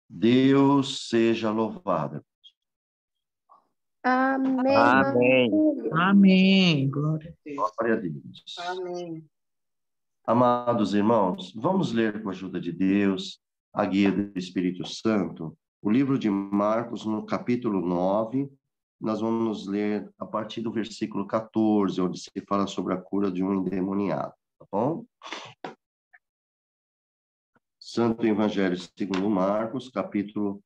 Deus seja louvado. Amém. Amém. Amém. Glória a Deus. Glória a Deus. Amém. Amados irmãos, vamos ler com a ajuda de Deus, a guia do Espírito Santo, o livro de Marcos, no capítulo 9. Nós vamos ler a partir do versículo 14, onde se fala sobre a cura de um endemoniado, tá bom? Santo Evangelho segundo Marcos, capítulo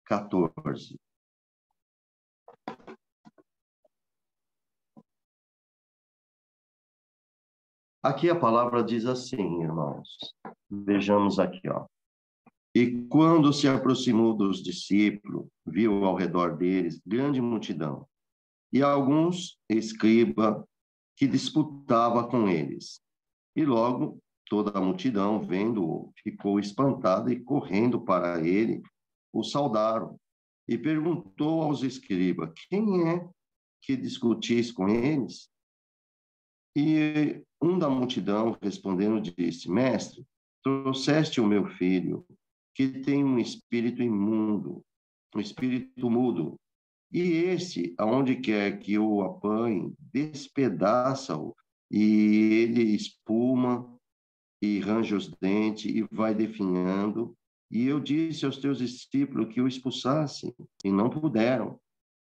14. Aqui a palavra diz assim, irmãos. Vejamos aqui, ó. E quando se aproximou dos discípulos, viu ao redor deles grande multidão, e alguns escribas que disputava com eles. E logo toda a multidão, vendo-o, ficou espantada e correndo para ele, o saudaram. E perguntou aos escribas: quem é que discutis com eles? E um da multidão, respondendo, disse: Mestre, trouxeste o meu filho, que tem um espírito imundo, um espírito mudo, e este, aonde quer que o apanhe, despedaça-o, e ele espuma e range os dentes e vai definhando. E eu disse aos teus discípulos que o expulsassem, e não puderam.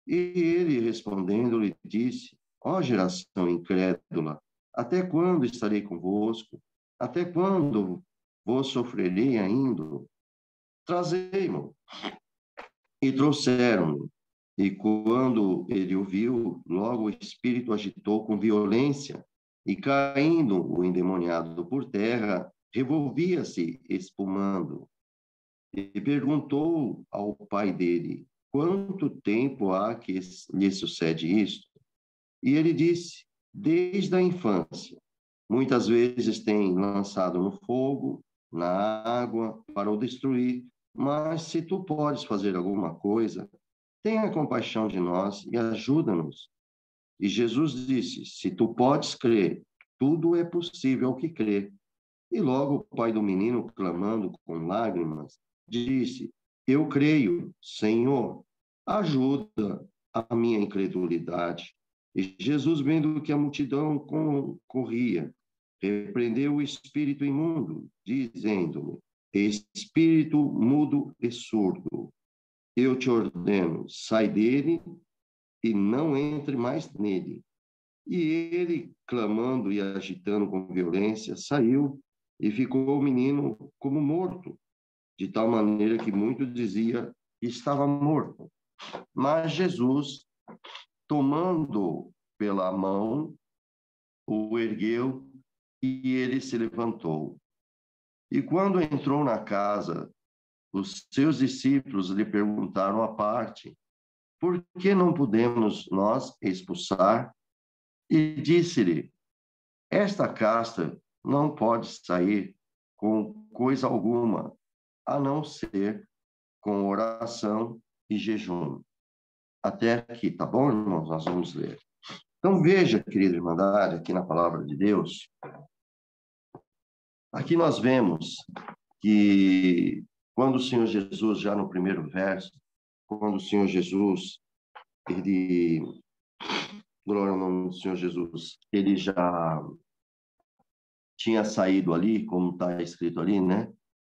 E ele, respondendo, lhe disse: ó geração incrédula, até quando estarei convosco? Até quando vos sofrerei ainda? Trazei-mo. E trouxeram-no. E quando ele o viu, logo o espírito agitou com violência, e caindo o endemoniado por terra, revolvia-se espumando. E perguntou ao pai dele: quanto tempo há que lhe sucede isto? E ele disse: desde a infância. Muitas vezes tem lançado no fogo, na água, para o destruir. Mas se tu podes fazer alguma coisa, tenha compaixão de nós e ajuda-nos. E Jesus disse: se tu podes crer, tudo é possível ao que crê. E logo o pai do menino, clamando com lágrimas, disse: eu creio, Senhor, ajuda a minha incredulidade. E Jesus, vendo que a multidão corria, repreendeu o espírito imundo, dizendo-lhe: espírito mudo e surdo, eu te ordeno, sai dele e não entre mais nele. E ele, clamando e agitando com violência, saiu e ficou o menino como morto, de tal maneira que muitos diziam que estava morto. Mas Jesus, tomando pela mão, o ergueu e ele se levantou. E quando entrou na casa, os seus discípulos lhe perguntaram à parte: por que não podemos nós expulsar? E disse-lhe: esta casta não pode sair com coisa alguma, a não ser com oração e jejum. Até aqui, tá bom, irmãos? Nós vamos ler. Então, veja, querida Irmandade, aqui na Palavra de Deus, aqui nós vemos que quando o Senhor Jesus, já no primeiro verso, quando o Senhor Jesus, ele, glória ao nome do Senhor Jesus, ele já tinha saído ali, como está escrito ali, né?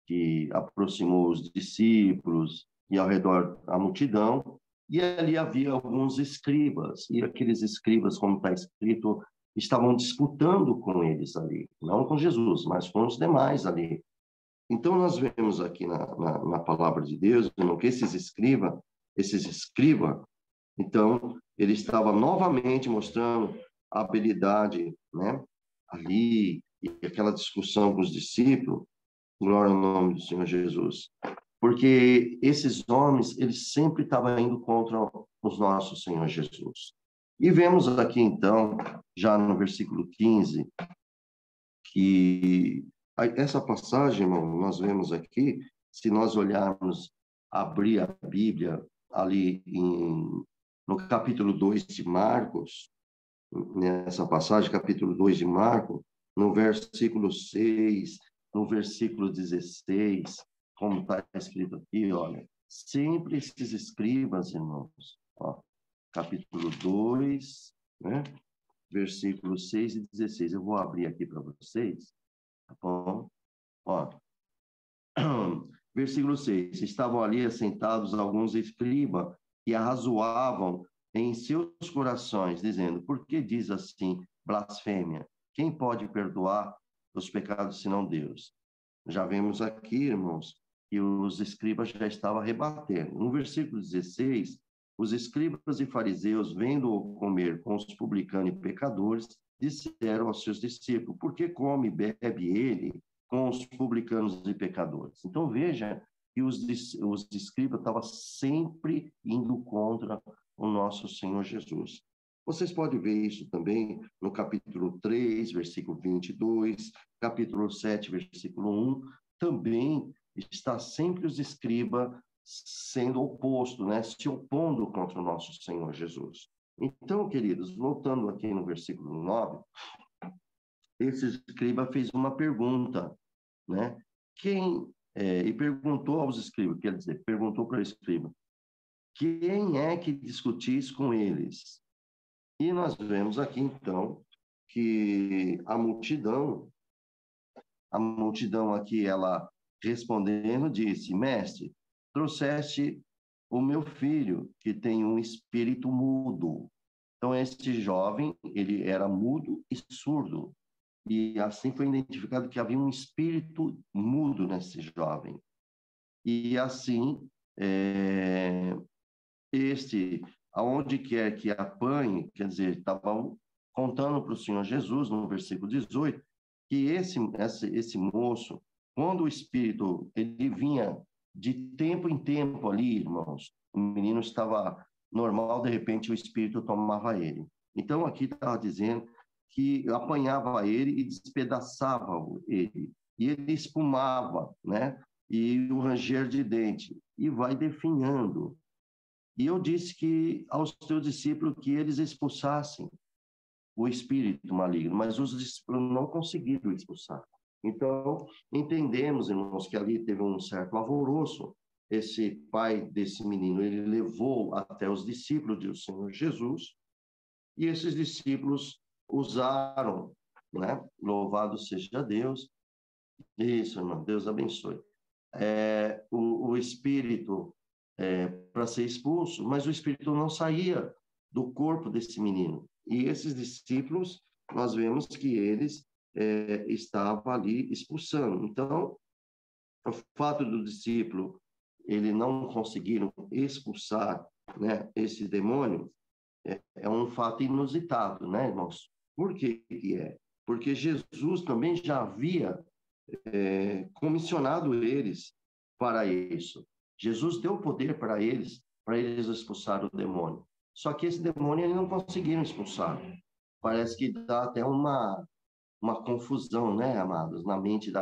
Que aproximou os discípulos e ao redor a multidão, e ali havia alguns escribas, e aqueles escribas, como está escrito, estavam disputando com eles ali, não com Jesus, mas com os demais ali. Então, nós vemos aqui na palavra de Deus, irmão, que esses escribas, então, ele estava novamente mostrando a habilidade, né, ali, e aquela discussão com os discípulos, glória ao nome do Senhor Jesus. Porque esses homens, eles sempre estavam indo contra os nossos Senhor Jesus. E vemos aqui, então, já no versículo 15, que essa passagem, irmão, nós vemos aqui, se nós olharmos, abrir a Bíblia ali no capítulo 2 de Marcos, nessa passagem, capítulo 2 de Marcos, no versículo 6, no versículo 16, como está escrito aqui, olha, sempre esses escribas, irmãos, ó, capítulo 2, né? Versículos 6 e 16. Eu vou abrir aqui para vocês, tá bom? Ó, versículo 6. Estavam ali assentados alguns escribas que arrazoavam em seus corações, dizendo, por que diz assim, blasfêmia? Quem pode perdoar os pecados senão Deus? Já vemos aqui, irmãos, que os escribas já estavam rebatendo. No versículo 16, os escribas e fariseus, vendo-o comer com os publicanos e pecadores, disseram aos seus discípulos, por que come e bebe ele com os publicanos e pecadores? Então, veja que os escribas estavam sempre indo contra o nosso Senhor Jesus. Vocês podem ver isso também no capítulo 3, versículo 22, capítulo 7, versículo 1, também está sempre os escribas sendo oposto, né? Se opondo contra o nosso Senhor Jesus. Então, queridos, voltando aqui no versículo 9, esse escriba fez uma pergunta, né? E perguntou aos escribas, quer dizer, perguntou para o escriba, quem é que discutis com eles? E nós vemos aqui, então, que a multidão aqui, ela respondendo, disse, mestre, trouxeste o meu filho, que tem um espírito mudo. Então, este jovem, ele era mudo e surdo. E assim foi identificado que havia um espírito mudo nesse jovem. E assim, aonde quer que apanhe, quer dizer, estavam contando para o Senhor Jesus, no versículo 18, que esse moço, quando o espírito, ele vinha de tempo em tempo ali, irmãos, o menino estava normal, de repente o espírito tomava ele. Então, aqui estava dizendo que apanhava ele e despedaçava ele, e ele espumava, né? E o ranger de dente, e vai definhando. E eu disse que aos teus discípulos que eles expulsassem o espírito maligno, mas os discípulos não conseguiram expulsar. Então, entendemos, irmãos, que ali teve um certo alvoroço. Esse pai desse menino, ele levou até os discípulos do Senhor Jesus, e esses discípulos usaram, né? Louvado seja Deus. Isso, irmão, Deus abençoe. O espírito para ser expulso, mas o espírito não saía do corpo desse menino. E esses discípulos, nós vemos que eles estavam ali expulsando. Então, o fato do discípulo ele não conseguiram expulsar, né, esse demônio é um fato inusitado, né, irmãos? Por que é? Porque Jesus também já havia comissionado eles para isso. Jesus deu poder para eles expulsar o demônio. Só que esse demônio eles não conseguiram expulsar. Parece que dá até uma confusão, né, amados, na mente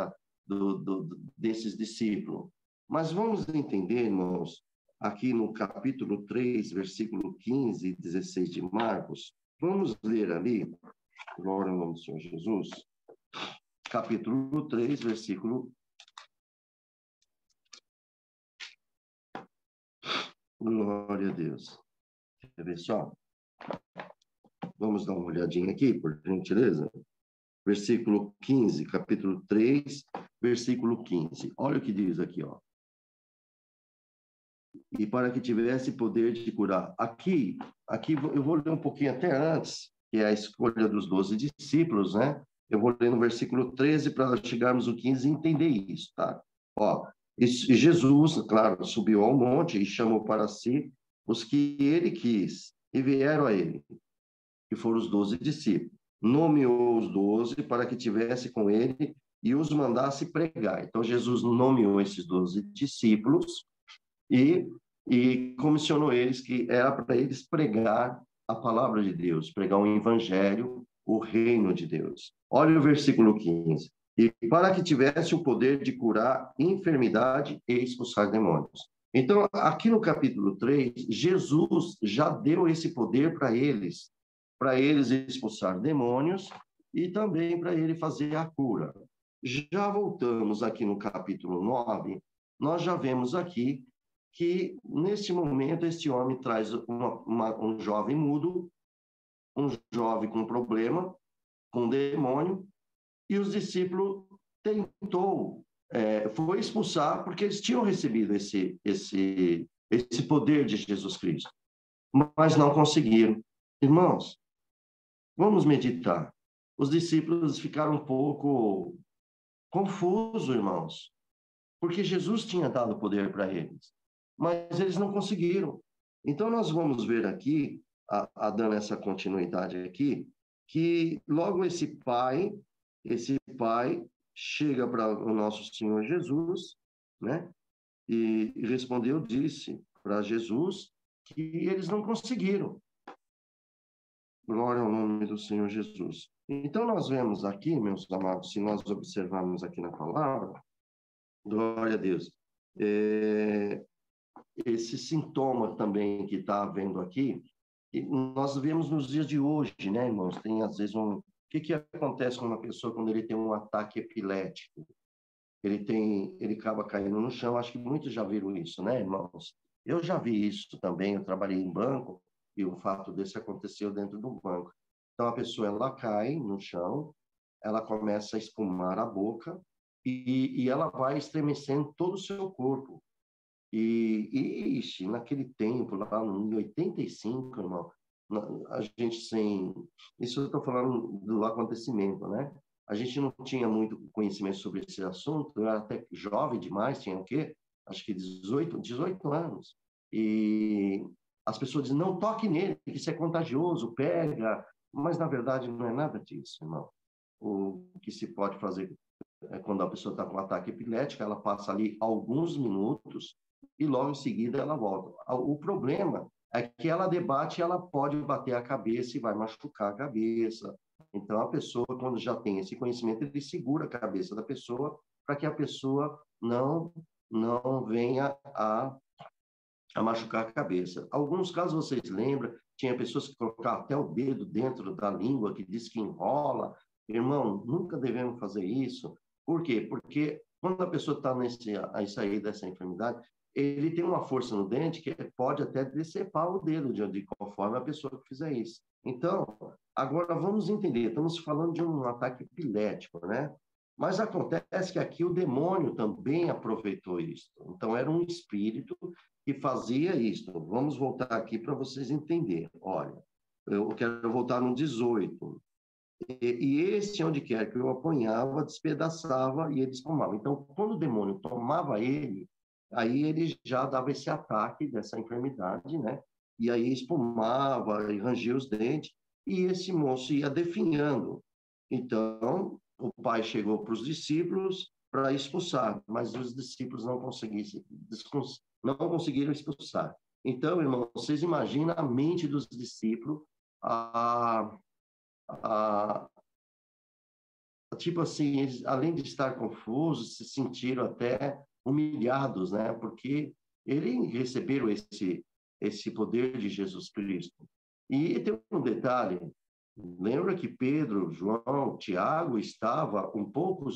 desses discípulos. Mas vamos entender, irmãos, aqui no capítulo 3, versículo 15 e 16 de Marcos, vamos ler ali, glória ao nome do Senhor Jesus, capítulo 3, versículo... Glória a Deus. Quer ver só? Vamos dar uma olhadinha aqui, por gentileza. Versículo 15, capítulo 3, versículo 15. Olha o que diz aqui, ó. E para que tivesse poder de curar. Aqui eu vou ler um pouquinho até antes, que é a escolha dos 12 discípulos, né? Eu vou ler no versículo 13 para chegarmos no 15 e entender isso, tá? Ó, e Jesus, claro, subiu ao monte e chamou para si os que ele quis, e vieram a ele, que foram os 12 discípulos. Nomeou os 12 para que tivesse com ele e os mandasse pregar. Então, Jesus nomeou esses 12 discípulos e comissionou eles que era para eles pregar a palavra de Deus, pregar o evangelho, o reino de Deus. Olha o versículo 15. E para que tivesse o poder de curar enfermidade e expulsar demônios. Então, aqui no capítulo 3, Jesus já deu esse poder para eles expulsar demônios e também para ele fazer a cura. Já voltamos aqui no capítulo 9, nós já vemos aqui que, neste momento, este homem traz um jovem mudo, um jovem com problema, com demônio, e os discípulos foi expulsar, porque eles tinham recebido esse poder de Jesus Cristo, mas não conseguiram. Irmãos, vamos meditar. Os discípulos ficaram um pouco confusos, irmãos, porque Jesus tinha dado poder para eles, mas eles não conseguiram. Então, nós vamos ver aqui, dando essa continuidade aqui, que logo esse pai chega para o nosso Senhor Jesus, né? E respondeu, disse para Jesus que eles não conseguiram. Glória ao nome do Senhor Jesus. Então, nós vemos aqui, meus amados, se nós observarmos aqui na palavra, glória a Deus, esse sintoma também que está havendo aqui, nós vemos nos dias de hoje, né, irmãos? Tem, às vezes, O que acontece com uma pessoa quando ele tem um ataque epilético? Ele acaba caindo no chão. Acho que muitos já viram isso, né, irmãos? Eu já vi isso também. Eu trabalhei em banco e o fato desse aconteceu dentro do banco. Então, a pessoa, ela cai no chão, ela começa a espumar a boca e ela vai estremecendo todo o seu corpo. Ixi, naquele tempo, lá em 85, irmão, a gente sem... Isso eu estou falando do acontecimento, né? A gente não tinha muito conhecimento sobre esse assunto, eu era até jovem demais, tinha o quê? Acho que 18 anos. E as pessoas dizem, não toque nele, que isso é contagioso, pega. Mas, na verdade, não é nada disso, irmão. O que se pode fazer quando a pessoa está com um ataque epilético, ela passa ali alguns minutos e logo em seguida ela volta. O problema é que ela debate, ela pode bater a cabeça e vai machucar a cabeça. Então, a pessoa, quando já tem esse conhecimento, ele segura a cabeça da pessoa para que a pessoa não venha a machucar a cabeça. Alguns casos, vocês lembram, tinha pessoas que colocavam até o dedo dentro da língua, que diz que enrola. Irmão, nunca devemos fazer isso. Por quê? Porque quando a pessoa está a sair dessa enfermidade, ele tem uma força no dente que pode até decepar o dedo conforme a pessoa que fizer isso. Então, agora vamos entender, estamos falando de um ataque epilético, né? Mas acontece que aqui o demônio também aproveitou isso. Então, era um espírito que fazia isso. Vamos voltar aqui para vocês entenderem. Olha, eu quero voltar no 18. E esse, onde quer que eu apanhava, despedaçava e ele espumava. Então, quando o demônio tomava ele, aí ele já dava esse ataque dessa enfermidade, né? E aí espumava e rangia os dentes, e esse moço ia definhando. Então, o pai chegou para os discípulos para expulsar, mas os discípulos não conseguiram expulsar. Então, irmão, vocês imaginam a mente dos discípulos, tipo assim, eles, além de estar confusos, se sentiram até humilhados, né? Porque eles receberam esse poder de Jesus Cristo. E tem um detalhe, lembra que Pedro, João, Tiago estava um pouco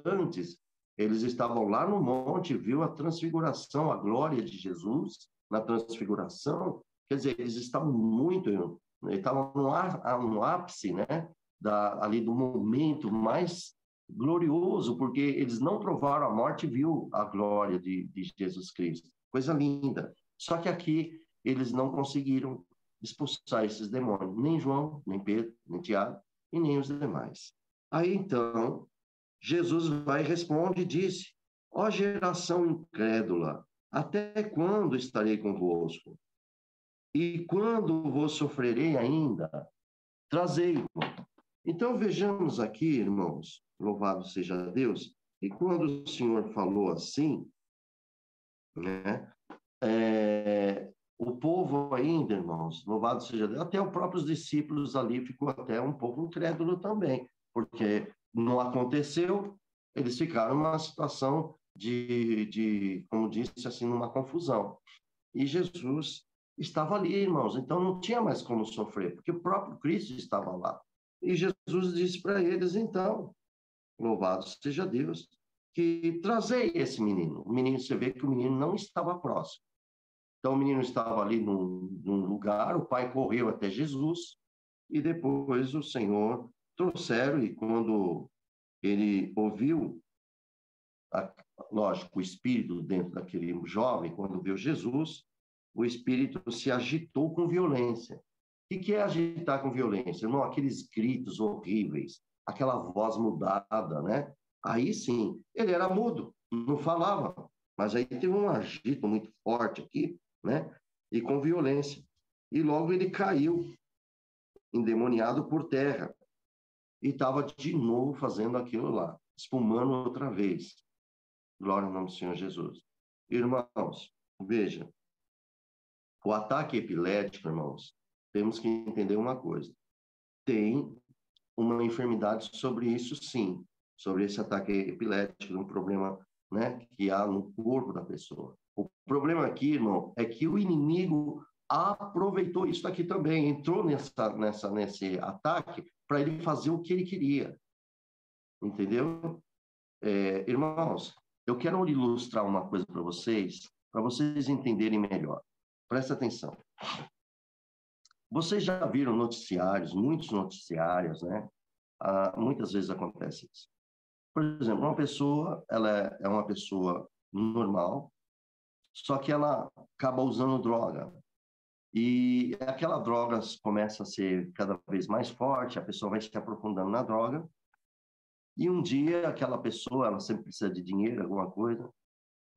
antes, eles estavam lá no monte, viu a transfiguração, a glória de Jesus na transfiguração. Quer dizer, eles estavam estavam no ápice, né? Ali do momento mais glorioso, porque eles não provaram a morte e viu a glória de Jesus Cristo. Coisa linda. Só que aqui eles não conseguiram expulsar esses demônios, nem João, nem Pedro, nem Tiago e nem os demais. Aí então, Jesus vai e responde e disse: ó geração incrédula, até quando estarei convosco? E quando vos sofrerei ainda? Trazei-o. Então, vejamos aqui, irmãos, louvado seja Deus, e quando o Senhor falou assim, né, o povo ainda, irmãos, louvado seja Deus, até os próprios discípulos ali ficou até um pouco incrédulo também, porque não aconteceu, eles ficaram numa situação como disse assim, numa confusão. E Jesus estava ali, irmãos, então não tinha mais como sofrer, porque o próprio Cristo estava lá. E Jesus disse para eles, então, louvado seja Deus, que trazei esse menino. O menino, você vê que o menino não estava próximo. Então, o menino estava ali num lugar, o pai correu até Jesus, e depois o Senhor trouxeram, e quando ele ouviu, a, lógico, o espírito dentro daquele jovem, quando viu Jesus, o espírito se agitou com violência. O que é agitar com violência? Não, aqueles gritos horríveis, aquela voz mudada, né? Aí sim, ele era mudo, não falava, mas aí teve um agito muito forte aqui, né? E com violência. E logo ele caiu, endemoniado por terra, e estava de novo fazendo aquilo lá, espumando outra vez. Glória ao nome do Senhor Jesus. Irmãos, veja, o ataque epilético, irmãos, temos que entender uma coisa. Tem uma enfermidade sobre isso, sim, sobre esse ataque epilético, um problema, né, que há no corpo da pessoa. O problema aqui, irmão, é que o inimigo aproveitou isso aqui também, entrou nesse ataque para ele fazer o que ele queria, entendeu? Irmãos, eu quero ilustrar uma coisa para vocês entenderem melhor. Presta atenção. Vocês já viram noticiários, muitos noticiários, né? Muitas vezes acontece isso. Por exemplo, uma pessoa, ela é uma pessoa normal, só que ela acaba usando droga. E aquela droga começa a ser cada vez mais forte, a pessoa vai se aprofundando na droga, e um dia aquela pessoa, ela sempre precisa de dinheiro, alguma coisa,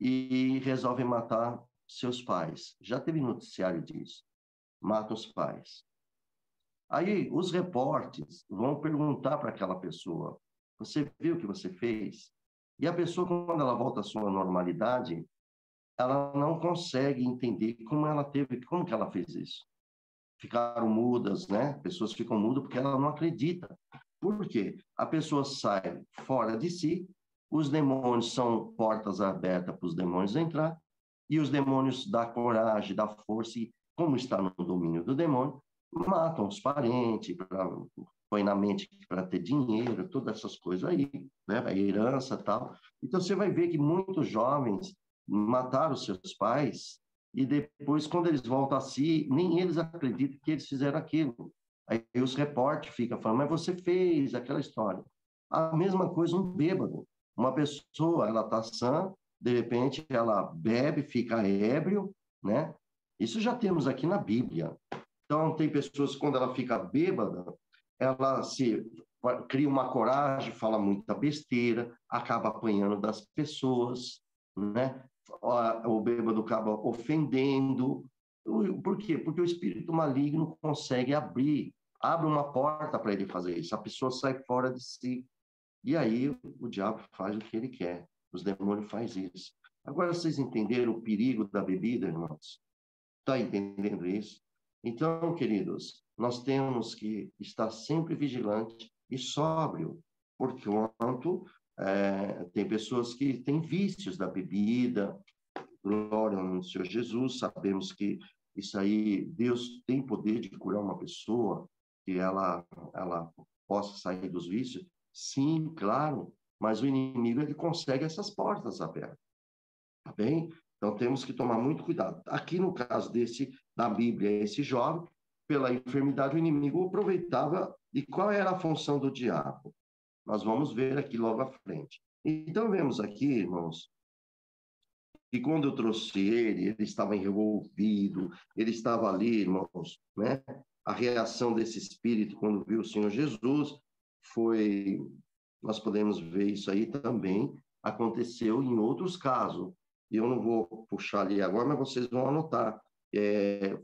e resolve matar seus pais. Já teve noticiário disso. Mata os pais. Aí os repórteres vão perguntar para aquela pessoa: você viu o que você fez? E a pessoa, quando ela volta à sua normalidade, ela não consegue entender como que ela fez isso. Ficaram mudas, né? Pessoas ficam mudas porque ela não acredita. Por quê? A pessoa sai fora de si, os demônios são portas abertas para os demônios entrar, e os demônios dão coragem, dão força, e como está no domínio do demônio, matam os parentes, põe na mente para ter dinheiro, todas essas coisas aí, né? A herança e tal. Então você vai ver que muitos jovens mataram seus pais e depois, quando eles voltam a si, nem eles acreditam que eles fizeram aquilo. Aí os repórteres ficam falando, mas você fez aquela história. A mesma coisa um bêbado. Uma pessoa, ela está sã, de repente ela bebe, fica ébrio, né? Isso já temos aqui na Bíblia. Então, tem pessoas que, quando ela fica bêbada, ela se cria uma coragem, fala muita besteira, acaba apanhando das pessoas, né? O bêbado acaba ofendendo. Por quê? Porque o espírito maligno consegue abre uma porta para ele fazer isso. A pessoa sai fora de si. E aí o diabo faz o que ele quer. Os demônios fazem isso. Agora vocês entenderam o perigo da bebida, irmãos? Está entendendo isso? Então, queridos, nós temos que estar sempre vigilante e sóbrio, porque tem pessoas que têm vícios da bebida, glória ao nome do Senhor Jesus, sabemos que isso aí, Deus tem poder de curar uma pessoa, que ela possa sair dos vícios, sim, claro, mas o inimigo, ele consegue essas portas abertas, tá bem? Então, temos que tomar muito cuidado. Aqui, no caso da Bíblia, esse jovem, pela enfermidade, o inimigo aproveitava. E qual era a função do diabo? Nós vamos ver aqui logo à frente. Então, vemos aqui, irmãos, que quando eu trouxe ele estava envolvido, ele estava ali, irmãos, né? A reação desse espírito quando viu o Senhor Jesus foi, nós podemos ver isso aí também, aconteceu em outros casos. E eu não vou puxar ali agora, mas vocês vão anotar.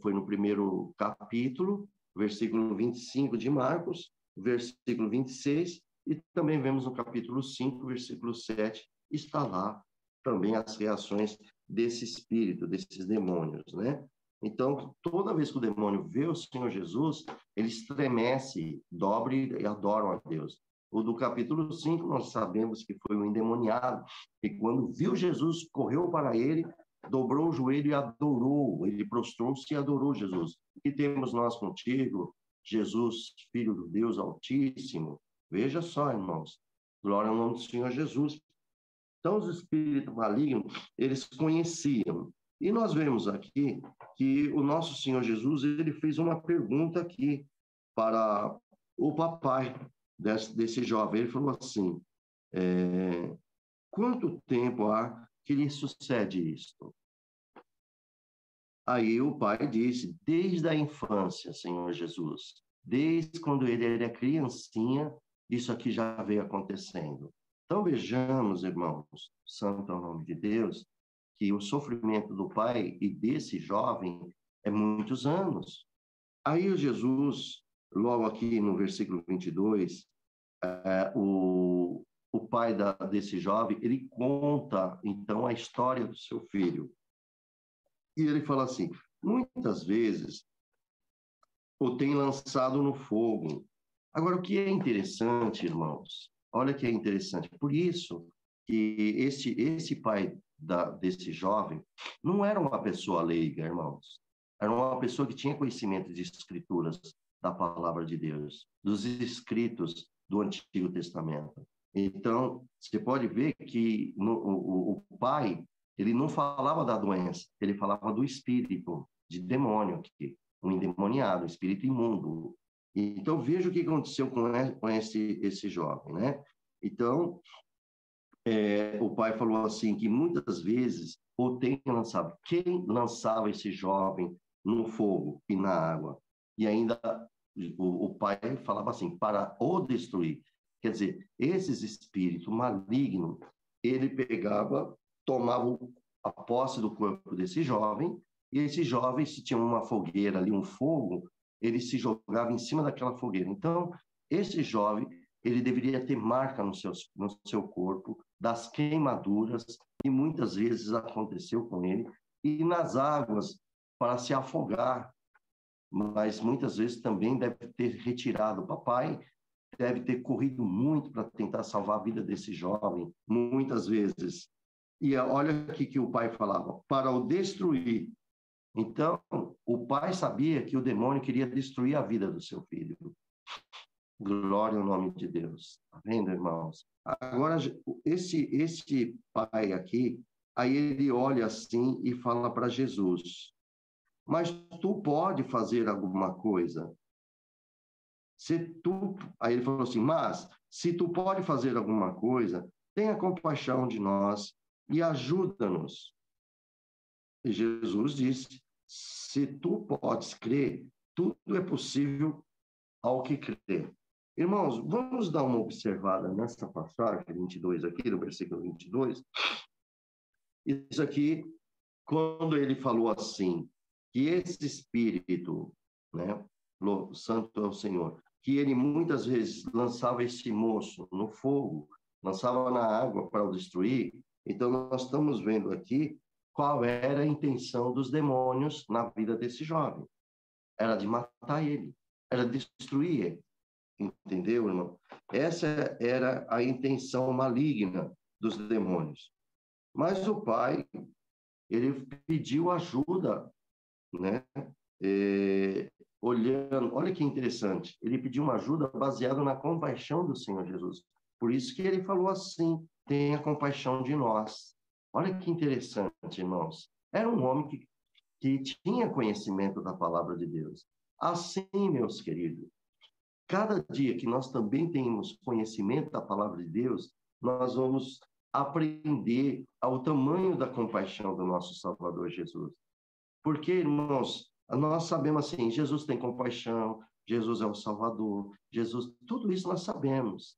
Foi no primeiro capítulo, versículo 25 de Marcos, versículo 26, e também vemos no capítulo 5, versículo 7, está lá também as reações desse espírito, desses demônios, né? Então, toda vez que o demônio vê o Senhor Jesus, ele estremece, dobre e adoram a Deus. O do capítulo 5, nós sabemos que foi o endemoniado, que quando viu Jesus, correu para ele, dobrou o joelho e adorou, ele prostrou-se e adorou Jesus. E temos nós contigo, Jesus, Filho do Deus Altíssimo. Veja só, irmãos, glória ao nome do Senhor Jesus. Então, os espíritos malignos, eles conheciam. E nós vemos aqui que o nosso Senhor Jesus, ele fez uma pergunta aqui para o papai desse jovem. Ele falou assim, quanto tempo há que lhe sucede isto? Aí o pai disse, desde a infância, Senhor Jesus, desde quando ele era criancinha, isso aqui já veio acontecendo. Então vejamos, irmãos, santo é o nome de Deus, que o sofrimento do pai e desse jovem é muitos anos. Aí o Jesus, logo aqui no versículo 22, o pai desse jovem, ele conta, então, a história do seu filho. E ele fala assim, muitas vezes o tem lançado no fogo. Agora, o que é interessante, irmãos, olha que é interessante, por isso que esse pai desse jovem não era uma pessoa leiga, irmãos, era uma pessoa que tinha conhecimento de escrituras da palavra de Deus, dos escritos do Antigo Testamento. Então, você pode ver que o pai, ele não falava da doença, ele falava do espírito, de demônio aqui, um endemoniado, um espírito imundo. Então, veja o que aconteceu com esse jovem, né? Então, o pai falou assim, que muitas vezes o tem lançado. Quem lançava esse jovem no fogo e na água? E ainda o pai falava assim, para o destruir. Quer dizer, esses espíritos malignos, ele pegava, tomava a posse do corpo desse jovem, e esse jovem, se tinha uma fogueira ali, um fogo, ele se jogava em cima daquela fogueira. Então, esse jovem, ele deveria ter marca no seu corpo das queimaduras, que muitas vezes aconteceu com ele, e nas águas para se afogar, mas muitas vezes também deve ter retirado o papai, deve ter corrido muito para tentar salvar a vida desse jovem, muitas vezes. E olha aqui que o pai falava, para o destruir. Então, o pai sabia que o demônio queria destruir a vida do seu filho. Glória ao nome de Deus. Tá vendo, irmãos? Agora, esse pai aqui, aí ele olha assim e fala para Jesus, mas tu pode fazer alguma coisa? Aí ele falou assim, mas se tu pode fazer alguma coisa, tenha compaixão de nós e ajuda-nos. E Jesus disse, se tu podes crer, tudo é possível ao que crê. Irmãos, vamos dar uma observada nessa passagem 22 aqui, no versículo 22. Isso aqui, quando ele falou assim, que esse espírito, né, santo é o Senhor, que ele muitas vezes lançava esse moço no fogo, lançava na água para o destruir. Então, nós estamos vendo aqui qual era a intenção dos demônios na vida desse jovem. Era de matar ele, era de destruir ele. Entendeu, irmão? Essa era a intenção maligna dos demônios. Mas o pai, ele pediu ajuda, né? Olhando, olha que interessante, ele pediu uma ajuda baseada na compaixão do Senhor Jesus. Por isso que ele falou assim, tenha compaixão de nós. Olha que interessante, irmãos. Era um homem que tinha conhecimento da palavra de Deus. Assim, meus queridos, cada dia que nós também temos conhecimento da palavra de Deus, nós vamos aprender ao tamanho da compaixão do nosso Salvador Jesus. Porque, irmãos, nós sabemos assim, Jesus tem compaixão, Jesus é o Salvador, Jesus, tudo isso nós sabemos.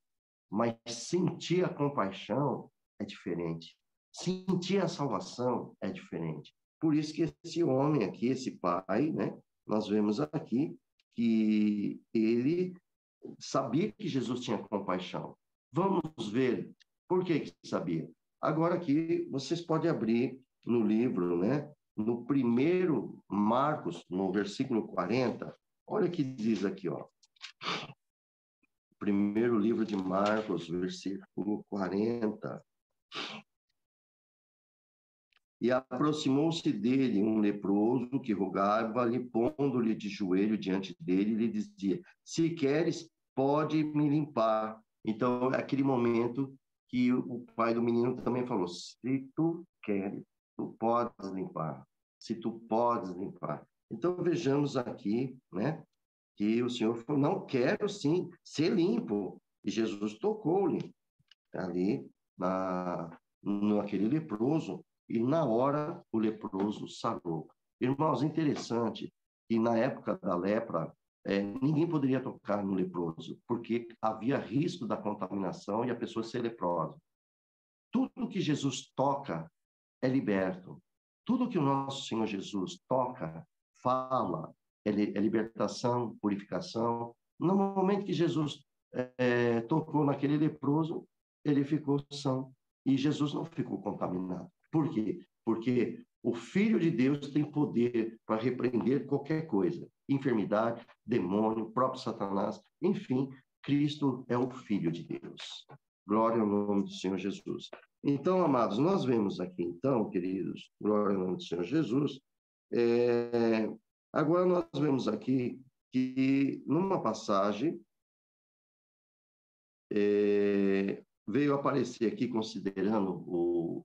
Mas sentir a compaixão é diferente. Sentir a salvação é diferente. Por isso que esse homem aqui, esse pai, né, nós vemos aqui que ele sabia que Jesus tinha compaixão. Vamos ver por que sabia. Agora aqui, vocês podem abrir no livro, né? No primeiro Marcos, no versículo 40, olha o que diz aqui, ó. Primeiro livro de Marcos, versículo 40. E aproximou-se dele um leproso que rogava-lhe, pondo-lhe de joelho diante dele, e lhe dizia, se queres, pode me limpar. Então, é aquele momento que o pai do menino também falou, se tu queres, tu podes limpar. Se tu podes limpar. Então, vejamos aqui, né, que o Senhor falou, não, quero sim ser limpo. E Jesus tocou-lhe ali naquele leproso, e na hora o leproso sarou. Irmãos, interessante que na época da lepra, ninguém poderia tocar no leproso, porque havia risco da contaminação e a pessoa ser leprosa. Tudo que Jesus toca é liberto. Tudo que o nosso Senhor Jesus toca, fala, é libertação, purificação. No momento que Jesus tocou naquele leproso, ele ficou são. E Jesus não ficou contaminado. Por quê? Porque o Filho de Deus tem poder para repreender qualquer coisa. Enfermidade, demônio, próprio Satanás, enfim, Cristo é o Filho de Deus. Glória ao nome do Senhor Jesus. Então, amados, nós vemos aqui, então, queridos, glória ao nome do Senhor Jesus, agora nós vemos aqui que, numa passagem, veio aparecer aqui, considerando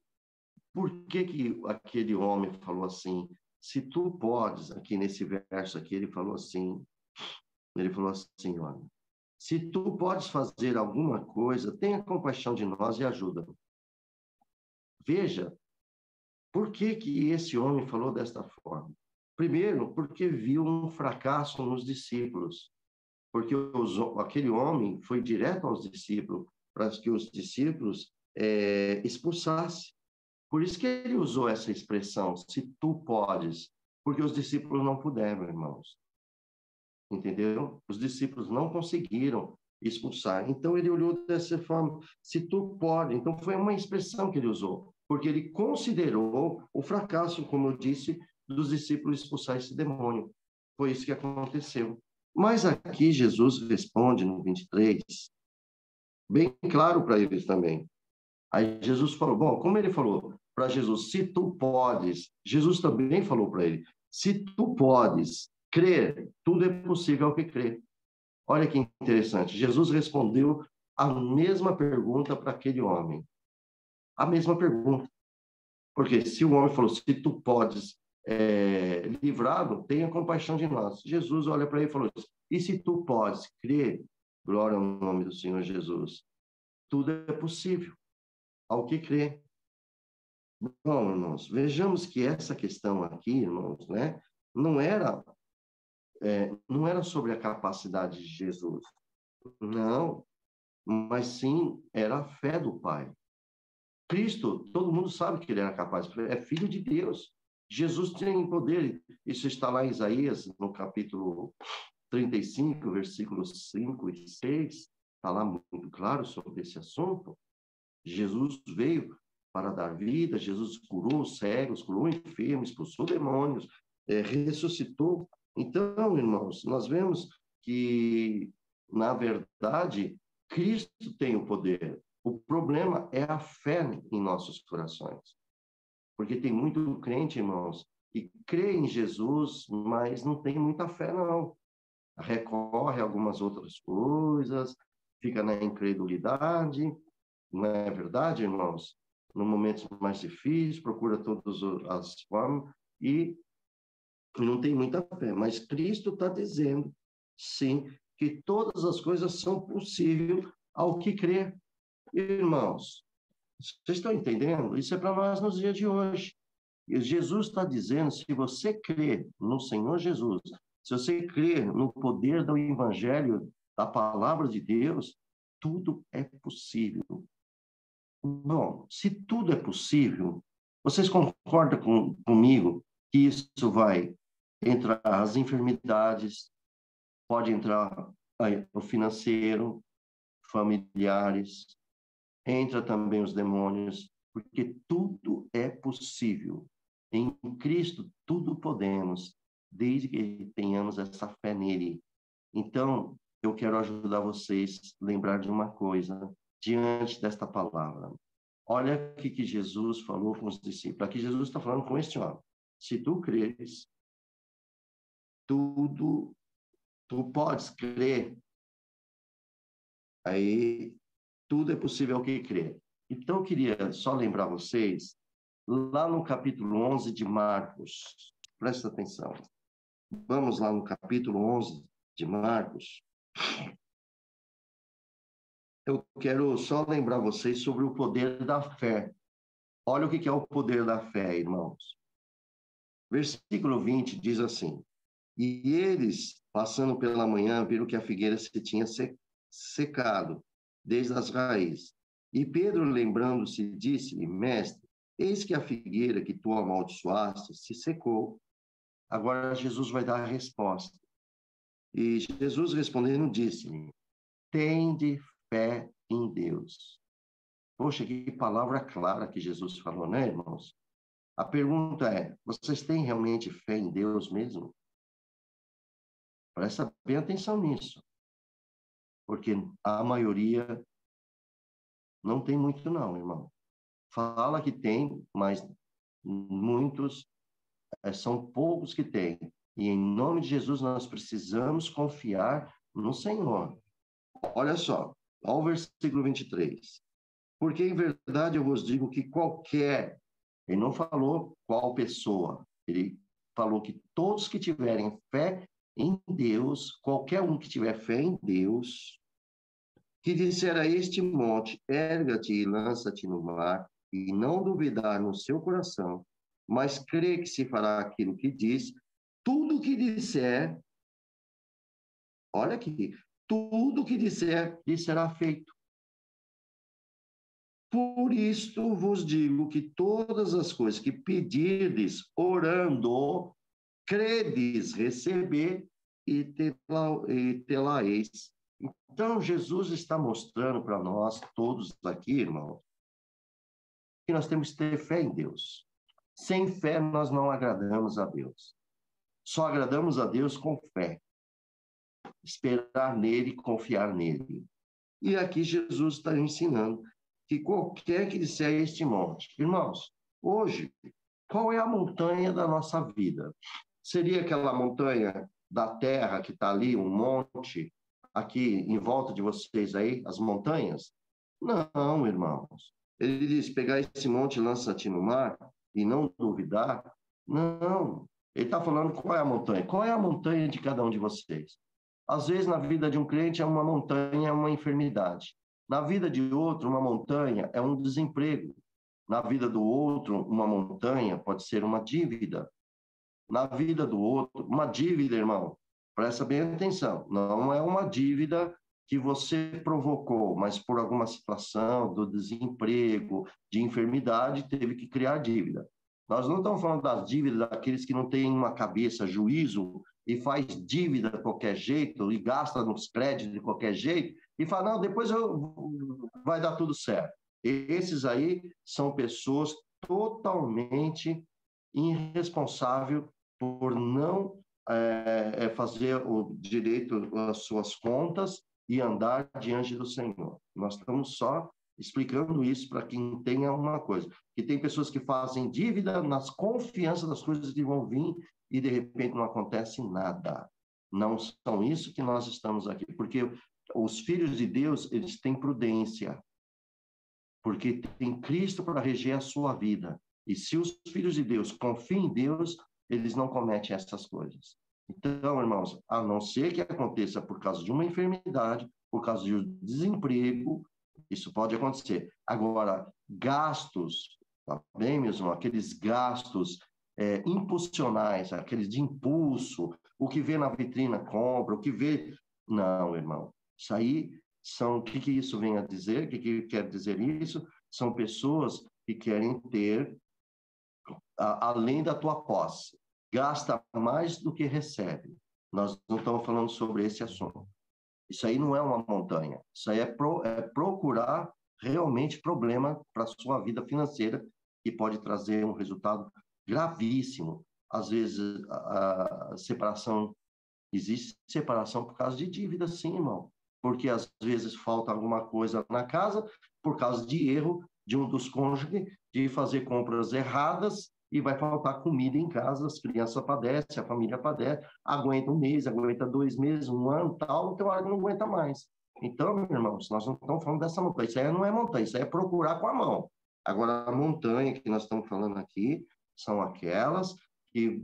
por que aquele homem falou assim, se tu podes, aqui nesse verso aqui, ele falou assim, olha, se tu podes fazer alguma coisa, tenha compaixão de nós e ajuda-nos. Veja, por que esse homem falou desta forma? Primeiro, porque viu um fracasso nos discípulos, porque aquele homem foi direto aos discípulos para que os discípulos expulsassem. Por isso que ele usou essa expressão, se tu podes, porque os discípulos não puderam, irmãos. Entendeu? Os discípulos não conseguiram expulsar. Então ele olhou dessa forma, se tu pode. Então foi uma expressão que ele usou, porque ele considerou o fracasso, como eu disse, dos discípulos expulsar esse demônio. Foi isso que aconteceu. Mas aqui Jesus responde no 23, bem claro para eles também. Aí Jesus falou, bom, como ele falou para Jesus, se tu podes, Jesus também falou para ele, se tu podes crer, tudo é possível ao que crer. Olha que interessante, Jesus respondeu a mesma pergunta para aquele homem. A mesma pergunta. Porque se o homem falou, se tu podes livrá-lo, tenha compaixão de nós. Jesus olha para ele e falou, e se tu podes crer, glória ao nome do Senhor Jesus, tudo é possível ao que crê. Bom, irmãos, vejamos que essa questão aqui, irmãos, né, não era sobre a capacidade de Jesus, não, mas sim era a fé do Pai. Cristo, todo mundo sabe que ele era capaz, é filho de Deus. Jesus tem poder, isso está lá em Isaías, no capítulo 35, versículos 5 e 6, está lá muito claro sobre esse assunto. Jesus veio para dar vida, Jesus curou os cegos, curou enfermos, expulsou demônios, ressuscitou. Então, irmãos, nós vemos que, na verdade, Cristo tem o poder. O problema é a fé em nossos corações. Porque tem muito crente, irmãos, que crê em Jesus, mas não tem muita fé, não. Recorre a algumas outras coisas, fica na incredulidade. Não é verdade, irmãos? No momentos mais difíceis, procura todas as formas e não tem muita fé. Mas Cristo está dizendo, sim, que todas as coisas são possíveis ao que crê. Irmãos, vocês estão entendendo? Isso é para nós nos dias de hoje. E Jesus está dizendo, se você crê no Senhor Jesus, se você crê no poder do Evangelho, da palavra de Deus, tudo é possível. Bom, se tudo é possível, vocês concordam comigo que isso vai entrar as enfermidades, pode entrar aí, o financeiro, familiares, entra também os demônios, porque tudo é possível. Em Cristo, tudo podemos, desde que tenhamos essa fé nele. Então, eu quero ajudar vocês a lembrar de uma coisa diante desta palavra. Olha o que Jesus falou com os discípulos. Aqui Jesus está falando com este homem. Se tu creres, tu podes crer, aí tudo é possível ao que crer. Então, eu queria só lembrar vocês, lá no capítulo 11 de Marcos, presta atenção. Vamos lá no capítulo 11 de Marcos. Eu quero só lembrar vocês sobre o poder da fé. Olha o que é o poder da fé, irmãos. Versículo 20 diz assim: E eles, passando pela manhã, viram que a figueira se tinha secado desde as raízes. E Pedro, lembrando-se, disse-lhe: Mestre, eis que a figueira que tu amaldiçoaste se secou. Agora Jesus vai dar a resposta. E Jesus respondendo disse-lhe: Tende fé em Deus. Poxa, que palavra clara que Jesus falou, né, irmãos? A pergunta é: vocês têm realmente fé em Deus mesmo? Presta bem atenção nisso, porque a maioria não tem muito não, irmão. Fala que tem, mas muitos, são poucos que têm. E em nome de Jesus nós precisamos confiar no Senhor. Olha só, olha o versículo 23. Porque em verdade eu vos digo que qualquer, ele não falou qual pessoa, ele falou que todos que tiverem fé em Deus, qualquer um que tiver fé em Deus, que disser a este monte, erga-te e lança-te no mar, e não duvidar no seu coração, mas crê que se fará aquilo que diz, tudo que disser, olha aqui, tudo que disser, lhe será feito. Por isto vos digo que todas as coisas que pedirdes orando, credes receber e tê-la-eis. Então, Jesus está mostrando para nós, todos aqui, irmãos, que nós temos que ter fé em Deus. Sem fé, nós não agradamos a Deus. Só agradamos a Deus com fé. Esperar nele, confiar nele. E aqui Jesus está ensinando que qualquer que disser este monte. Irmãos, hoje, qual é a montanha da nossa vida? Seria aquela montanha da terra que está ali, um monte, aqui em volta de vocês aí, as montanhas? Não, irmãos. Ele diz, pegar esse monte e lança-te no mar e não duvidar. Não. Ele está falando qual é a montanha. Qual é a montanha de cada um de vocês? Às vezes, na vida de um crente, é uma montanha, é uma enfermidade. Na vida de outro, uma montanha é um desemprego. Na vida do outro, uma montanha pode ser uma dívida. Na vida do outro, uma dívida, irmão, presta bem atenção, não é uma dívida que você provocou, mas por alguma situação do desemprego, de enfermidade, teve que criar dívida. Nós não estamos falando das dívidas daqueles que não têm uma cabeça, juízo, e faz dívida de qualquer jeito, e gasta nos créditos de qualquer jeito, e fala, não, depois vai dar tudo certo. Esses aí são pessoas totalmente irresponsáveis por não fazer o direito às suas contas e andar diante do Senhor. Nós estamos só explicando isso para quem tenha uma coisa. Que tem pessoas que fazem dívida nas confianças das coisas que vão vir e, de repente, não acontece nada. Não são isso que nós estamos aqui. Porque os filhos de Deus, eles têm prudência. Porque tem Cristo para reger a sua vida. E se os filhos de Deus confiam em Deus, eles não cometem essas coisas. Então, irmãos, a não ser que aconteça por causa de uma enfermidade, por causa de um desemprego, isso pode acontecer. Agora, gastos, tá bem, meus irmãos? Aqueles gastos impulsionais, aqueles de impulso, o que vê na vitrina compra, o que vê... Não, irmão. Isso aí são... O que isso vem a dizer? O que quer dizer isso? São pessoas que querem ter além da tua posse. Gasta mais do que recebe. Nós não estamos falando sobre esse assunto. Isso aí não é uma montanha. Isso aí é procurar realmente problema para a sua vida financeira que pode trazer um resultado gravíssimo. Às vezes, a separação... Existe separação por causa de dívida, sim, irmão. Porque às vezes falta alguma coisa na casa por causa de erro de um dos cônjuges de fazer compras erradas e vai faltar comida em casa, as crianças padecem, a família padece, aguenta um mês, aguenta 2 meses, um ano, tal, então a não aguenta mais. Então, meus irmãos, nós não estamos falando dessa montanha. Isso aí não é montanha, isso aí é procurar com a mão. Agora, a montanha que nós estamos falando aqui são aquelas que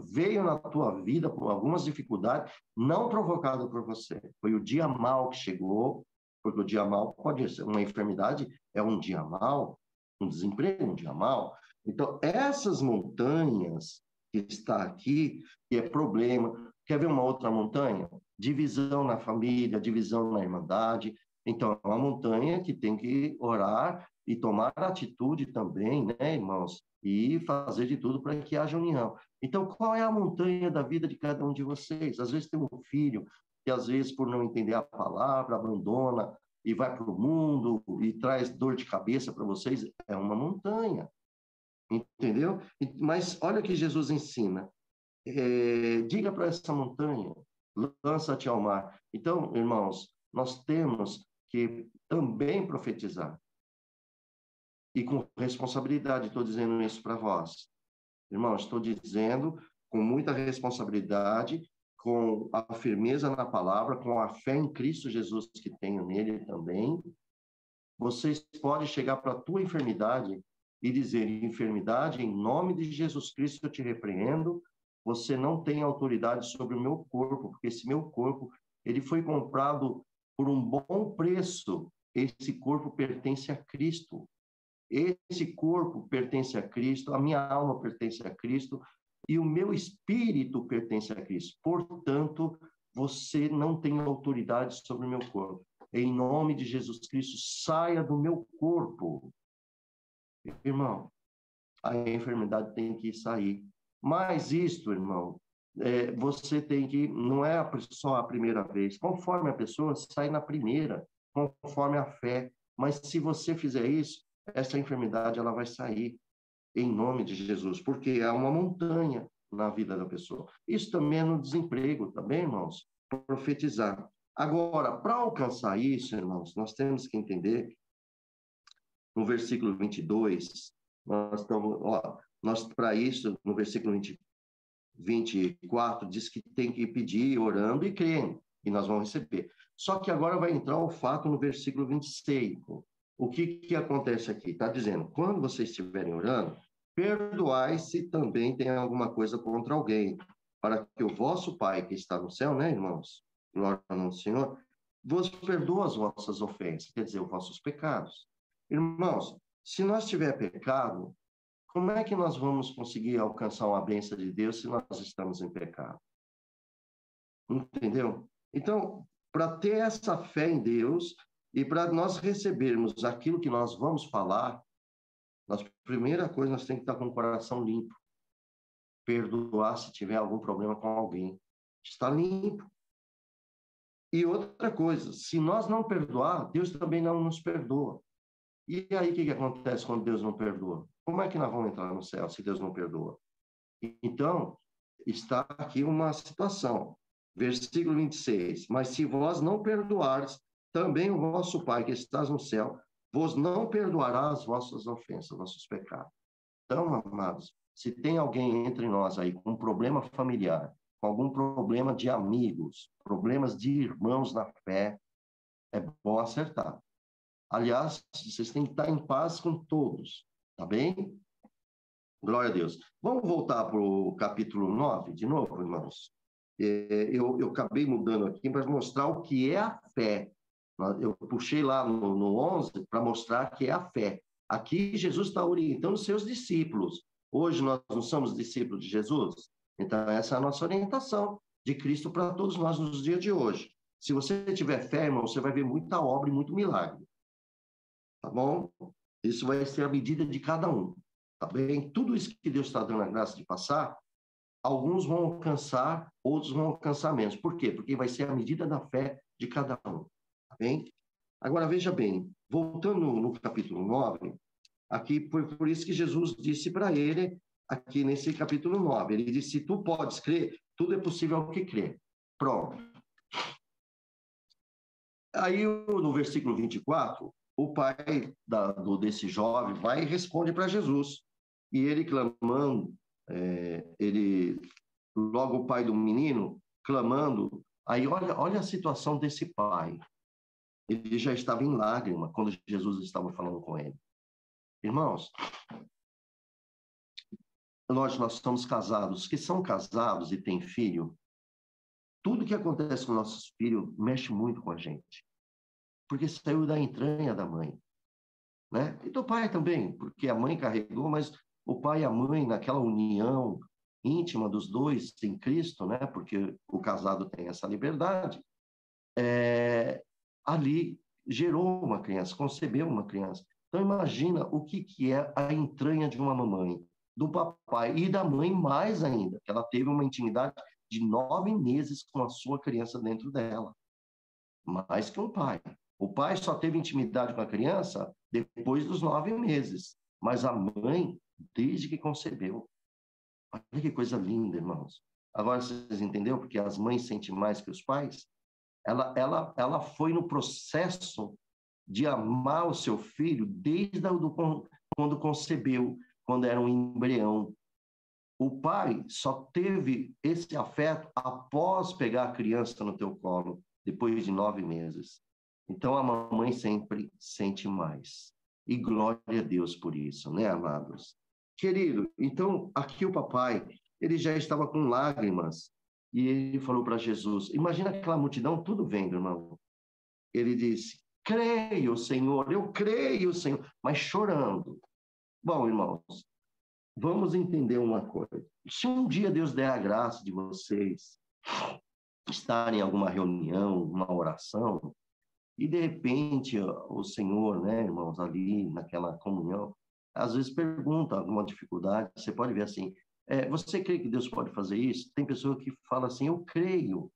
veio na tua vida por algumas dificuldades, não provocadas por você. Foi o dia mal que chegou, porque o dia mal pode ser uma enfermidade, é um dia mal, um desemprego, um dia mal. Então, essas montanhas que está aqui, que é problema. Quer ver uma outra montanha? Divisão na família, divisão na irmandade. Então, é uma montanha que tem que orar e tomar atitude também, né, irmãos? E fazer de tudo para que haja união. Então, qual é a montanha da vida de cada um de vocês? Às vezes tem um filho que, às vezes, por não entender a palavra, abandona e vai para o mundo e traz dor de cabeça para vocês. É uma montanha, entendeu? Mas olha o que Jesus ensina. Diga para essa montanha, lança-te ao mar. Então, irmãos, nós temos que também profetizar. E com responsabilidade, estou dizendo isso para vós. Irmãos, estou dizendo com muita responsabilidade, com a firmeza na palavra, com a fé em Cristo Jesus que tenho nele também. Vocês podem chegar para a tua enfermidade e dizer, enfermidade, em nome de Jesus Cristo eu te repreendo, você não tem autoridade sobre o meu corpo, porque esse meu corpo, ele foi comprado por um bom preço, esse corpo pertence a Cristo. Esse corpo pertence a Cristo, a minha alma pertence a Cristo e o meu espírito pertence a Cristo. Portanto, você não tem autoridade sobre o meu corpo. Em nome de Jesus Cristo, saia do meu corpo. Irmão, a enfermidade tem que sair. Mas isto, irmão, você tem que, não é só a primeira vez. Conforme a pessoa, sai na primeira, conforme a fé. Mas se você fizer isso, essa enfermidade ela vai sair em nome de Jesus, porque é uma montanha na vida da pessoa. Isso também é no desemprego, também, irmãos? Profetizar. Agora, para alcançar isso, irmãos, nós temos que entender, no versículo 22, nós estamos, para isso, no versículo 24, diz que tem que pedir orando e crendo, e nós vamos receber. Só que agora vai entrar o fato no versículo 26. O que acontece aqui? Está dizendo, quando vocês estiverem orando, perdoai se também tem alguma coisa contra alguém, para que o vosso Pai que está no céu, né, irmãos? Glória ao Senhor, vos perdoa as vossas ofensas, quer dizer, os vossos pecados. Irmãos, se nós tiver pecado, como é que nós vamos conseguir alcançar uma bênção de Deus se nós estamos em pecado? Entendeu? Então, para ter essa fé em Deus e para nós recebermos aquilo que nós vamos falar, primeira coisa, nós temos que estar com o coração limpo. Perdoar se tiver algum problema com alguém. Está limpo. E outra coisa, se nós não perdoar, Deus também não nos perdoa. E aí, o que acontece quando Deus não perdoa? Como é que nós vamos entrar no céu se Deus não perdoa? Então, está aqui uma situação. Versículo 26. Mas se vós não perdoares, também o vosso Pai que estás no céu, vos não perdoará as vossas ofensas, vossos pecados. Então, amados, se tem alguém entre nós aí com um problema familiar, com algum problema de amigos, problemas de irmãos na fé, é bom acertar. Aliás, vocês têm que estar em paz com todos, tá bem? Glória a Deus. Vamos voltar para o capítulo 9, de novo, irmãos? Eu acabei mudando aqui para mostrar o que é a fé. Eu puxei lá no 11 para mostrar que é a fé. Aqui Jesus está orientando os seus discípulos. Hoje nós não somos discípulos de Jesus? Então essa é a nossa orientação de Cristo para todos nós nos dias de hoje. Se você tiver fé, irmão, você vai ver muita obra e muito milagre. Tá bom? Isso vai ser a medida de cada um. Tá bem? Tudo isso que Deus está dando a graça de passar, alguns vão alcançar, outros vão alcançar menos. Por quê? Porque vai ser a medida da fé de cada um. Tá bem? Agora, veja bem, voltando no capítulo 9, aqui por isso que Jesus disse para ele, aqui nesse capítulo 9, ele disse, se tu podes crer, tudo é possível ao que crer. Pronto. Aí, no versículo 24, o pai desse jovem vai e responde para Jesus. E ele clamando, logo o pai do menino, clamando. Aí olha a situação desse pai. ele já estava em lágrima quando Jesus estava falando com ele. Irmãos, nós somos casados, que são casados e têm filho, tudo que acontece com nossos filhos mexe muito com a gente, porque saiu da entranha da mãe, né? E do pai também, porque a mãe carregou, mas o pai e a mãe, naquela união íntima dos dois em Cristo, né? Porque o casado tem essa liberdade, ali gerou uma criança, concebeu uma criança. Então imagina o que é a entranha de uma mamãe, do papai e da mãe mais ainda, que ela teve uma intimidade de 9 meses com a sua criança dentro dela, mais que um pai. O pai só teve intimidade com a criança depois dos 9 meses, mas a mãe, desde que concebeu. Olha que coisa linda, irmãos. Agora vocês entenderam porque as mães sentem mais que os pais? Ela foi no processo de amar o seu filho desde quando concebeu, quando era um embrião. O pai só teve esse afeto após pegar a criança no teu colo, depois de 9 meses. Então, a mamãe sempre sente mais. E glória a Deus por isso, né, amados? Querido, então, aqui o papai, ele já estava com lágrimas, e ele falou para Jesus, imagina aquela multidão, tudo vendo, irmão. Ele disse, creio, Senhor, eu creio, Senhor, mas chorando. Bom, irmãos, vamos entender uma coisa. Se um dia Deus der a graça de vocês estarem em alguma reunião, uma oração, e de repente o Senhor, né, irmãos, ali naquela comunhão, às vezes pergunta alguma dificuldade, você pode ver assim, você crê que Deus pode fazer isso? Tem pessoa que fala assim, eu creio.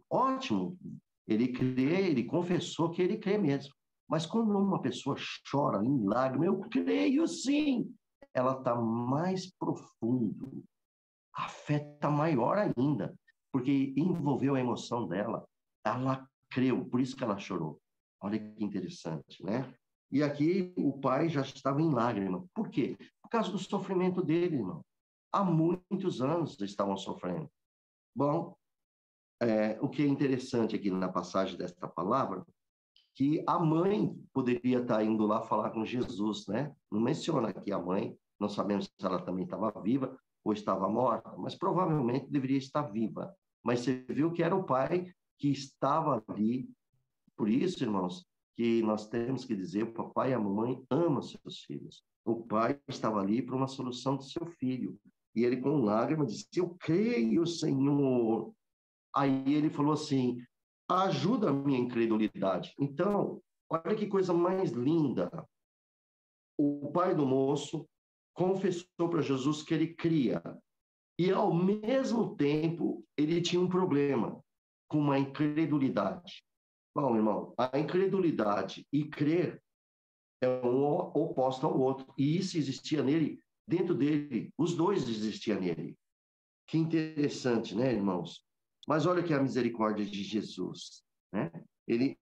Ótimo, ele crê, ele confessou que ele crê mesmo. Mas quando uma pessoa chora em lágrimas, eu creio sim, ela está mais profundo, a fé está maior ainda, porque envolveu a emoção dela, ela creu, por isso que ela chorou. Olha que interessante, né? E aqui o pai já estava em lágrima. Por quê? Por causa do sofrimento dele, irmão. Há muitos anos estavam sofrendo. Bom, o que é interessante aqui na passagem desta palavra, que a mãe poderia estar indo lá falar com Jesus, né? Não menciona aqui a mãe, não sabemos se ela também estava viva ou estava morta, mas provavelmente deveria estar viva. Mas você viu que era o pai que estava ali. Por isso, irmãos, que nós temos que dizer, o papai e a mamãe amam seus filhos. O pai estava ali para uma solução do seu filho. E ele, com lágrimas, disse, eu creio, Senhor. Aí ele falou assim, ajuda a minha incredulidade. Então, olha que coisa mais linda. O pai do moço confessou para Jesus que ele cria. E, ao mesmo tempo, ele tinha um problema com uma incredulidade. Bom, irmão, a incredulidade e crer é um oposto ao outro. E isso existia nele, dentro dele. Os dois existiam nele. Que interessante, né, irmãos? Mas olha que a misericórdia de Jesus, né?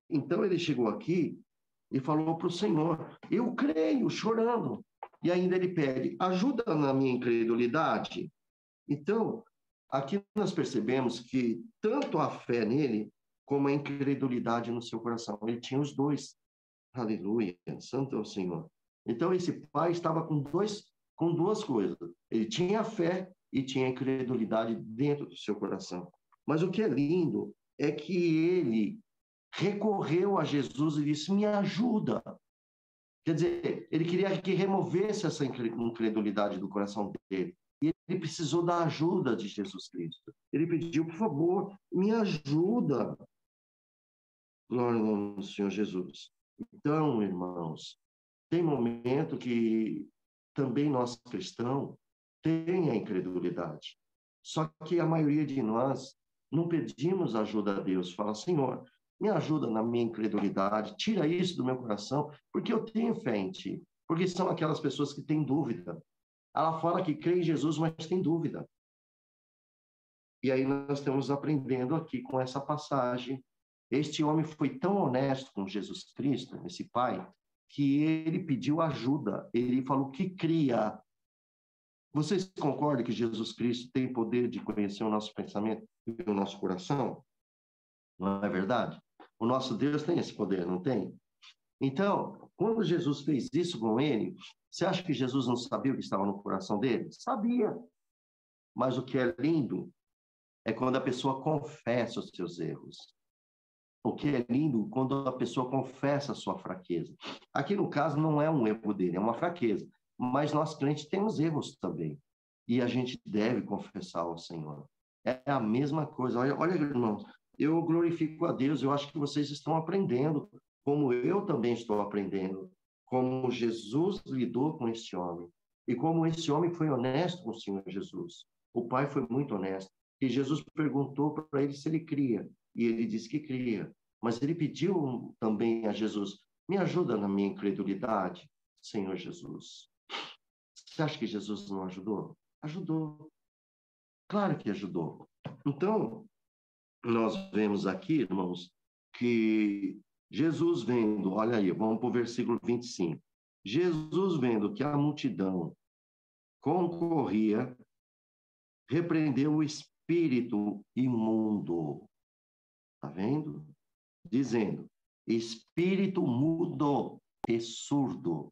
Então ele chegou aqui e falou para o Senhor, eu creio, chorando. E ainda ele pede, ajuda na minha incredulidade. Então, aqui nós percebemos que tanto a fé nele, como a incredulidade no seu coração. Ele tinha os dois. Aleluia, santo é o Senhor. Então, esse pai estava com duas coisas. Ele tinha a fé e tinha a incredulidade dentro do seu coração. Mas o que é lindo é que ele recorreu a Jesus e disse, me ajuda. Quer dizer, ele queria que removesse essa incredulidade do coração dele. E ele precisou da ajuda de Jesus Cristo. Ele pediu, por favor, me ajuda. Glória ao nome do Senhor Jesus. Então, irmãos, tem momento que também nós cristãos tem a incredulidade. Só que a maioria de nós não pedimos ajuda a Deus. Fala, Senhor, me ajuda na minha incredulidade, tira isso do meu coração, porque eu tenho fé em Ti. Porque são aquelas pessoas que têm dúvida. Ela fala que crê em Jesus, mas tem dúvida. E aí nós estamos aprendendo aqui com essa passagem. Este homem foi tão honesto com Jesus Cristo, esse pai, que ele pediu ajuda. Ele falou que cria. Vocês concordam que Jesus Cristo tem poder de conhecer o nosso pensamento e o nosso coração? Não é verdade? O nosso Deus tem esse poder, não tem? Então, quando Jesus fez isso com ele, você acha que Jesus não sabia o que estava no coração dele? Sabia. Mas o que é lindo é quando a pessoa confessa os seus erros. O que é lindo quando a pessoa confessa a sua fraqueza. Aqui, no caso, não é um erro dele, é uma fraqueza. Mas nós crentes temos erros também. E a gente deve confessar ao Senhor. É a mesma coisa. Olha, irmãos, eu glorifico a Deus. Eu acho que vocês estão aprendendo, como eu também estou aprendendo, como Jesus lidou com esse homem. E como esse homem foi honesto com o Senhor Jesus. O pai foi muito honesto. E Jesus perguntou para ele se ele cria. E ele disse que cria. Mas ele pediu também a Jesus, me ajuda na minha incredulidade, Senhor Jesus. Você acha que Jesus não ajudou? Ajudou. Claro que ajudou. Então, nós vemos aqui, irmãos, que Jesus vendo, olha aí, vamos para o versículo 25. Jesus vendo que a multidão concorria, repreendeu o espírito imundo. Está vendo? Dizendo, espírito mudo e surdo,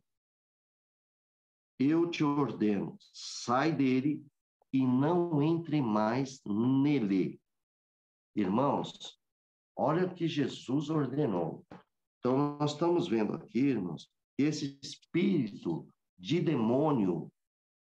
eu te ordeno, sai dele e não entre mais nele. Irmãos, olha o que Jesus ordenou. Então, nós estamos vendo aqui, irmãos, que esse espírito de demônio,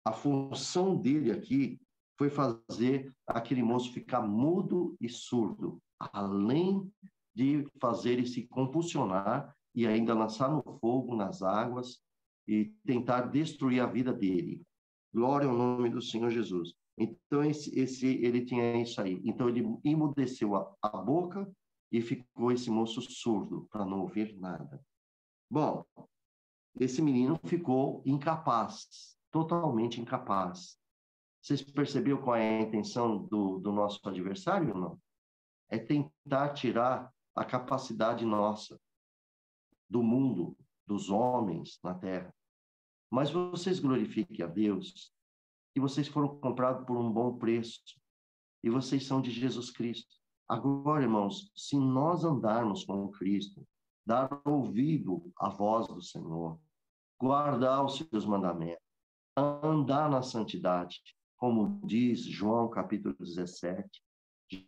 a função dele aqui foi fazer aquele moço ficar mudo e surdo, além de fazer ele se compulsionar e ainda lançar no fogo, nas águas, e tentar destruir a vida dele. Glória ao nome do Senhor Jesus. Então, ele tinha isso aí. Então, ele emudeceu a boca e ficou esse moço surdo, para não ouvir nada. Bom, esse menino ficou incapaz, totalmente incapaz. Vocês perceberam qual é a intenção do nosso adversário ou não? É tentar tirar a capacidade nossa, do mundo, dos homens na terra. Mas vocês glorifiquem a Deus, e vocês foram comprados por um bom preço, e vocês são de Jesus Cristo. Agora, irmãos, se nós andarmos com Cristo, dar ouvido à voz do Senhor, guardar os seus mandamentos, andar na santidade, como diz João capítulo 17,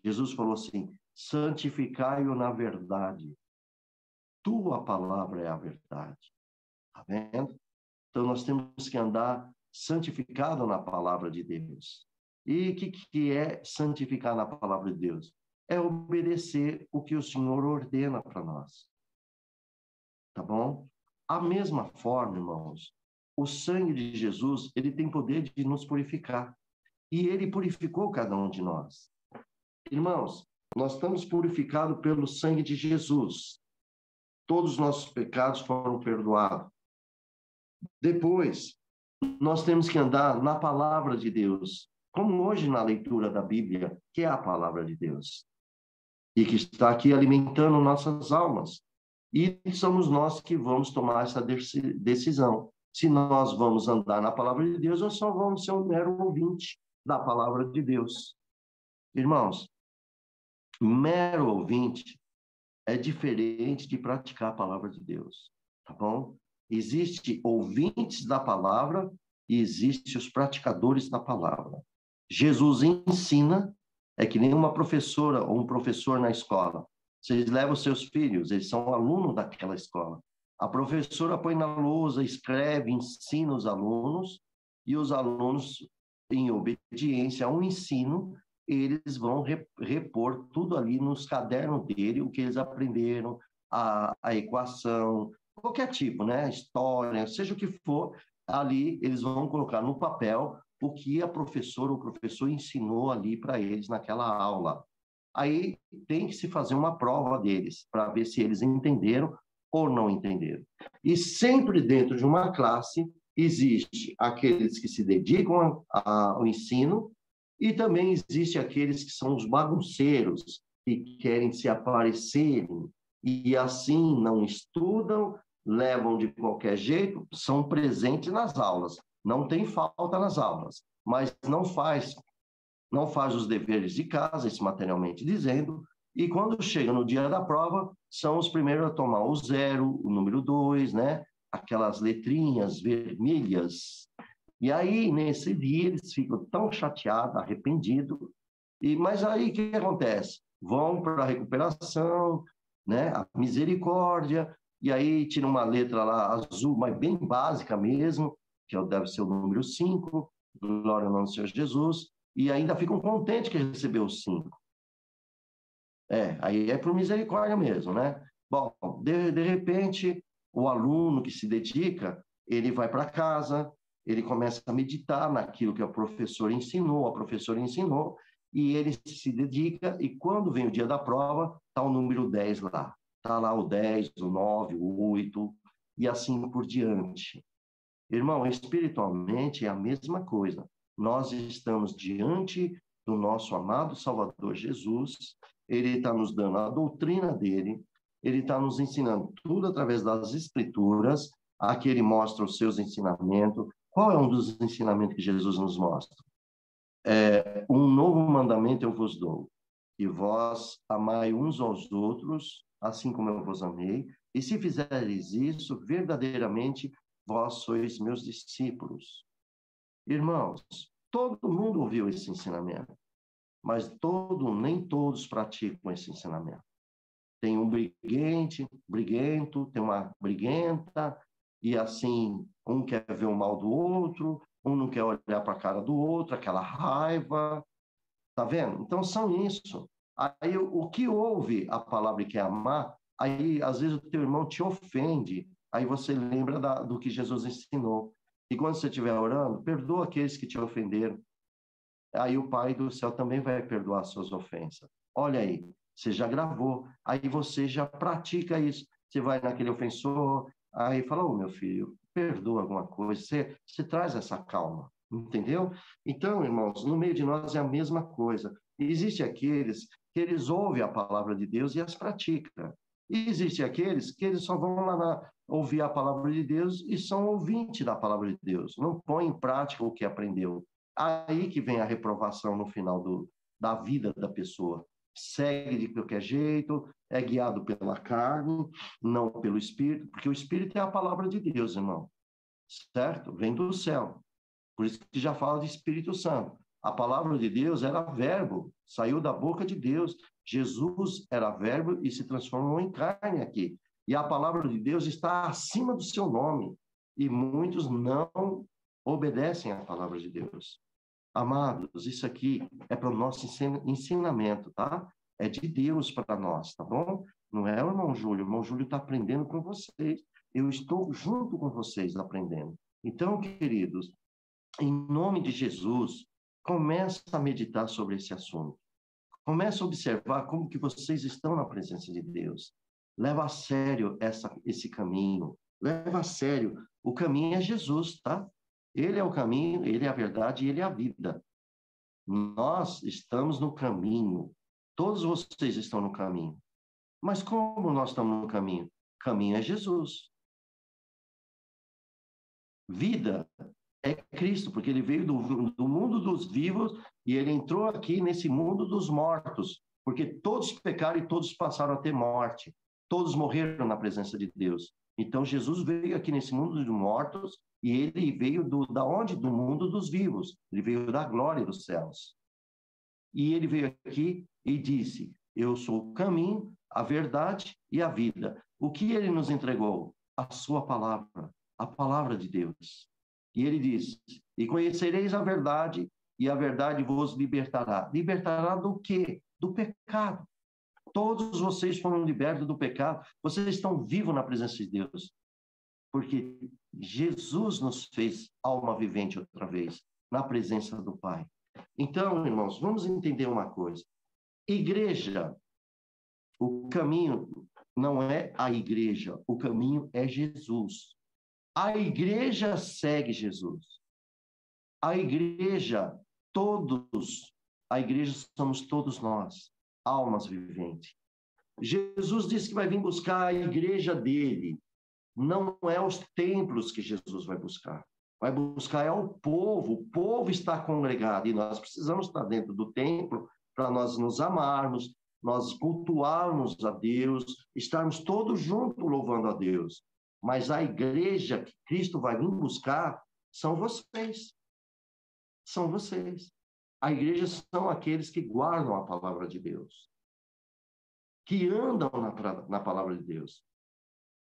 Jesus falou assim, santificai-o na verdade. Tua palavra é a verdade. Está vendo? Então, nós temos que andar santificado na palavra de Deus. E o que é santificar na palavra de Deus? É obedecer o que o Senhor ordena para nós. Tá bom? A mesma forma, irmãos, o sangue de Jesus, ele tem poder de nos purificar. E ele purificou cada um de nós. Irmãos, nós estamos purificados pelo sangue de Jesus. Todos os nossos pecados foram perdoados. Depois, nós temos que andar na palavra de Deus, como hoje na leitura da Bíblia, que é a palavra de Deus, e que está aqui alimentando nossas almas. E somos nós que vamos tomar essa decisão. Se nós vamos andar na palavra de Deus ou só vamos ser um mero ouvinte da palavra de Deus. Irmãos, mero ouvinte é diferente de praticar a palavra de Deus, tá bom? Existem ouvintes da palavra e existem os praticadores da palavra. Jesus ensina, é que nem uma professora ou um professor na escola. Vocês levam seus filhos, eles são alunos daquela escola. A professora põe na lousa, escreve, ensina os alunos, e os alunos, em obediência ao ensino, eles vão repor tudo ali nos cadernos dele, o que eles aprenderam, a equação, qualquer tipo, né? História, seja o que for, ali eles vão colocar no papel o que a professora ou o professor ensinou ali para eles naquela aula. Aí tem que se fazer uma prova deles, para ver se eles entenderam ou não entenderam. E sempre dentro de uma classe, existe aqueles que se dedicam ao ensino, e também existe aqueles que são os bagunceiros, que querem se aparecerem, e assim não estudam, levam de qualquer jeito, são presentes nas aulas, não tem falta nas aulas, mas não faz os deveres de casa, isso materialmente dizendo, e quando chega no dia da prova, são os primeiros a tomar o 0, o número 2, né? Aquelas letrinhas vermelhas. E aí, nesse dia, eles ficam tão chateados, arrependidos. Mas aí, o que acontece? Vão para a recuperação, né? A misericórdia, e aí tira uma letra lá azul, mas bem básica mesmo, que deve ser o número 5, glória ao nome do Senhor Jesus, e ainda ficam contentes que recebeu o 5. Aí é por misericórdia mesmo, né? Bom, de repente, o aluno que se dedica, ele vai para casa, ele começa a meditar naquilo que o professor ensinou, a professora ensinou, e ele se dedica, e quando vem o dia da prova, está o número 10 lá. Está lá o 10, o 9, o 8, e assim por diante. Irmão, espiritualmente é a mesma coisa. Nós estamos diante do nosso amado Salvador Jesus, ele está nos dando a doutrina dele, ele está nos ensinando tudo através das Escrituras, aqui ele mostra os seus ensinamentos. Qual é um dos ensinamentos que Jesus nos mostra? Um novo mandamento eu vos dou, que vós amai uns aos outros, assim como eu vos amei, e se fizeres isso, verdadeiramente vós sois meus discípulos. Irmãos, todo mundo ouviu esse ensinamento, mas nem todos praticam esse ensinamento. Tem um briguento, tem uma briguenta, e assim, um quer ver o mal do outro, um não quer olhar para a cara do outro, aquela raiva, tá vendo? Então, são isso. Aí, o que ouve a palavra e quer amar, aí, às vezes, o teu irmão te ofende, aí você lembra do que Jesus ensinou. E quando você estiver orando, perdoa aqueles que te ofenderam. Aí o Pai do céu também vai perdoar suas ofensas. Olha aí, você já gravou, aí você já pratica isso. Você vai naquele ofensor, aí fala, ô meu filho, perdoa alguma coisa, você traz essa calma, entendeu? Então, irmãos, no meio de nós é a mesma coisa. Existem aqueles que eles ouvem a palavra de Deus e as praticam. E existem aqueles que eles só vão lá ouvir a palavra de Deus e são ouvintes da palavra de Deus, não põem em prática o que aprendeu. Aí que vem a reprovação no final da vida da pessoa. Segue de qualquer jeito, é guiado pela carne, não pelo Espírito, porque o Espírito é a palavra de Deus, irmão. Certo? Vem do céu. Por isso que já fala de Espírito Santo. A palavra de Deus era verbo, saiu da boca de Deus. Jesus era verbo e se transformou em carne aqui. E a palavra de Deus está acima do seu nome. E muitos não obedecem à palavra de Deus. Amados, isso aqui é para o nosso ensinamento, tá? É de Deus para nós, tá bom? Não é o irmão Júlio. O irmão Júlio está aprendendo com vocês. Eu estou junto com vocês aprendendo. Então, queridos, em nome de Jesus, começa a meditar sobre esse assunto. Começa a observar como que vocês estão na presença de Deus. Leva a sério esse caminho. Leva a sério. O caminho é Jesus, tá? Ele é o caminho, ele é a verdade e ele é a vida. Nós estamos no caminho. Todos vocês estão no caminho. Mas como nós estamos no caminho? Caminho é Jesus. Vida é Cristo, porque ele veio do mundo dos vivos e ele entrou aqui nesse mundo dos mortos, porque todos pecaram e todos passaram a ter morte. Todos morreram na presença de Deus. Então, Jesus veio aqui nesse mundo dos mortos e ele veio da onde? Do mundo dos vivos. Ele veio da glória dos céus. E ele veio aqui e disse, eu sou o caminho, a verdade e a vida. O que ele nos entregou? A sua palavra, a palavra de Deus. E ele diz, e conhecereis a verdade, e a verdade vos libertará. Libertará do quê? Do pecado. Todos vocês foram libertos do pecado, vocês estão vivos na presença de Deus. Porque Jesus nos fez alma vivente outra vez, na presença do Pai. Então, irmãos, vamos entender uma coisa. Igreja, o caminho não é a igreja, o caminho é Jesus. A igreja segue Jesus. A igreja somos todos nós, almas viventes. Jesus disse que vai vir buscar a igreja dele. Não é os templos que Jesus vai buscar. Vai buscar é o povo está congregado, e nós precisamos estar dentro do templo para nós nos amarmos, nós cultuarmos a Deus, estarmos todos juntos louvando a Deus. Mas a igreja que Cristo vai vir buscar são vocês. São vocês. A igreja são aqueles que guardam a palavra de Deus, que andam na palavra de Deus.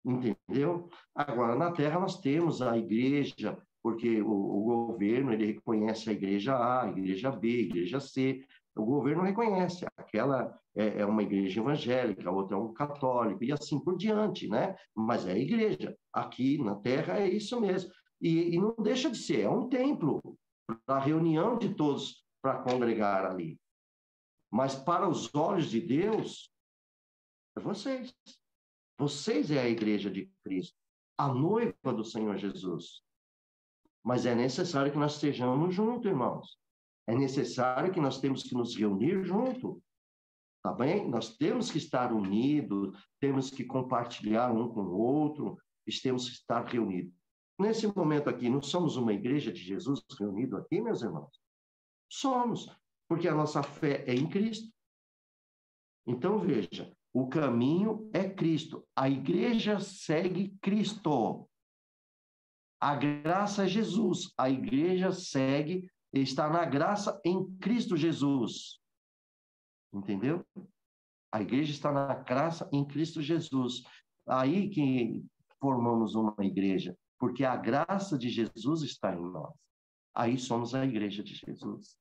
Entendeu? Agora, na Terra, nós temos a igreja, porque o governo ele reconhece a igreja A, a igreja B, a igreja C. O governo reconhece, aquela é uma igreja evangélica, a outra é um católico, e assim por diante, né? Mas é a igreja. Aqui na Terra é isso mesmo. E não deixa de ser, é um templo para a reunião de todos para congregar ali. Mas para os olhos de Deus, é vocês. Vocês é a igreja de Cristo, a noiva do Senhor Jesus. Mas é necessário que nós estejamos juntos, irmãos. É necessário que nós temos que nos reunir junto, tá bem? Nós temos que estar unidos, temos que compartilhar um com o outro, temos que estar reunidos. Nesse momento aqui, não somos uma igreja de Jesus reunido aqui, meus irmãos? Somos, porque a nossa fé é em Cristo. Então, veja, o caminho é Cristo. A igreja segue Cristo. A graça é Jesus. A igreja está na graça em Cristo Jesus. Entendeu? A igreja está na graça em Cristo Jesus. Aí que formamos uma igreja, porque a graça de Jesus está em nós. Aí somos a igreja de Jesus.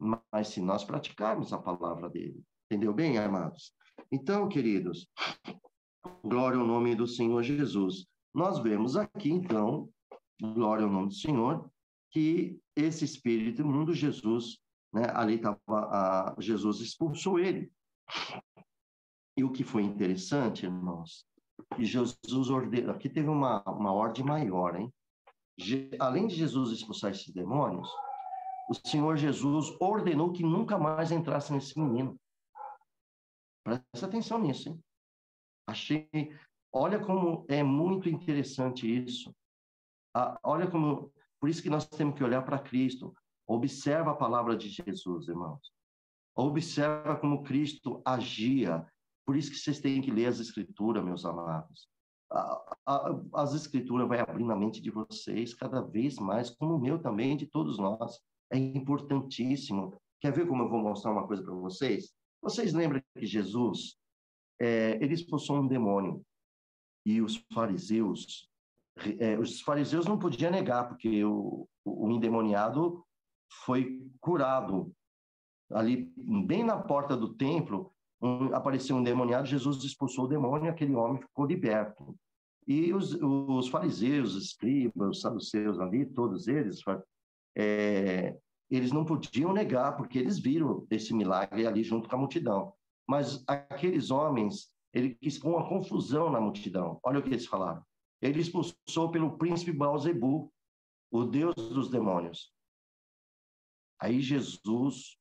Mas se nós praticarmos a palavra dele. Entendeu bem, amados? Então, queridos, glória ao nome do Senhor Jesus. Nós vemos aqui, então, glória ao nome do Senhor, que esse espírito imundo, Jesus, né, ali estava, Jesus expulsou ele. E o que foi interessante, irmãos, que Jesus ordenou, aqui teve uma ordem maior, hein? Além de Jesus expulsar esses demônios, o Senhor Jesus ordenou que nunca mais entrasse nesse menino. Presta atenção nisso, hein? Olha como é muito interessante isso. Olha como, por isso que nós temos que olhar para Cristo. Observa a palavra de Jesus, irmãos. Observa como Cristo agia. Por isso que vocês têm que ler as Escrituras, meus amados. As Escrituras vai abrir na mente de vocês cada vez mais, como o meu também, de todos nós. É importantíssimo. Quer ver como eu vou mostrar uma coisa para vocês? Vocês lembram que Jesus, ele expulsou um demônio e os fariseus não podiam negar, porque o endemoniado foi curado. Ali, bem na porta do templo, apareceu um endemoniado, Jesus expulsou o demônio e aquele homem ficou liberto. E os fariseus, os escribas, os saduceus ali, todos eles, eles não podiam negar, porque eles viram esse milagre ali junto com a multidão. Mas aqueles homens, ele quis pôr uma confusão na multidão. Olha o que eles falaram. Ele expulsou pelo príncipe Beelzebul, o deus dos demônios. Aí Jesus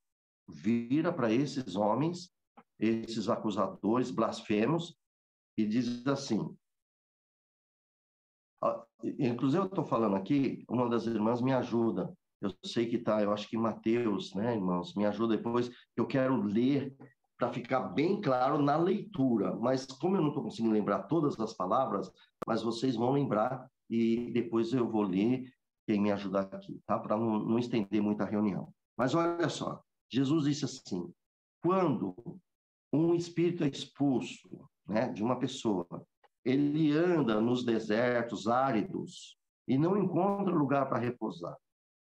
vira para esses homens, esses acusadores, blasfemos, e diz assim, inclusive eu estou falando aqui, uma das irmãs me ajuda, eu sei que está, eu acho que Mateus, né, irmãos, me ajuda depois, eu quero ler para ficar bem claro na leitura, mas como eu não estou conseguindo lembrar todas as palavras, mas vocês vão lembrar e depois eu vou ler quem me ajudar aqui, tá? Para não estender muito a reunião. Mas olha só, Jesus disse assim, quando um espírito é expulso, né, de uma pessoa, ele anda nos desertos áridos e não encontra lugar para repousar.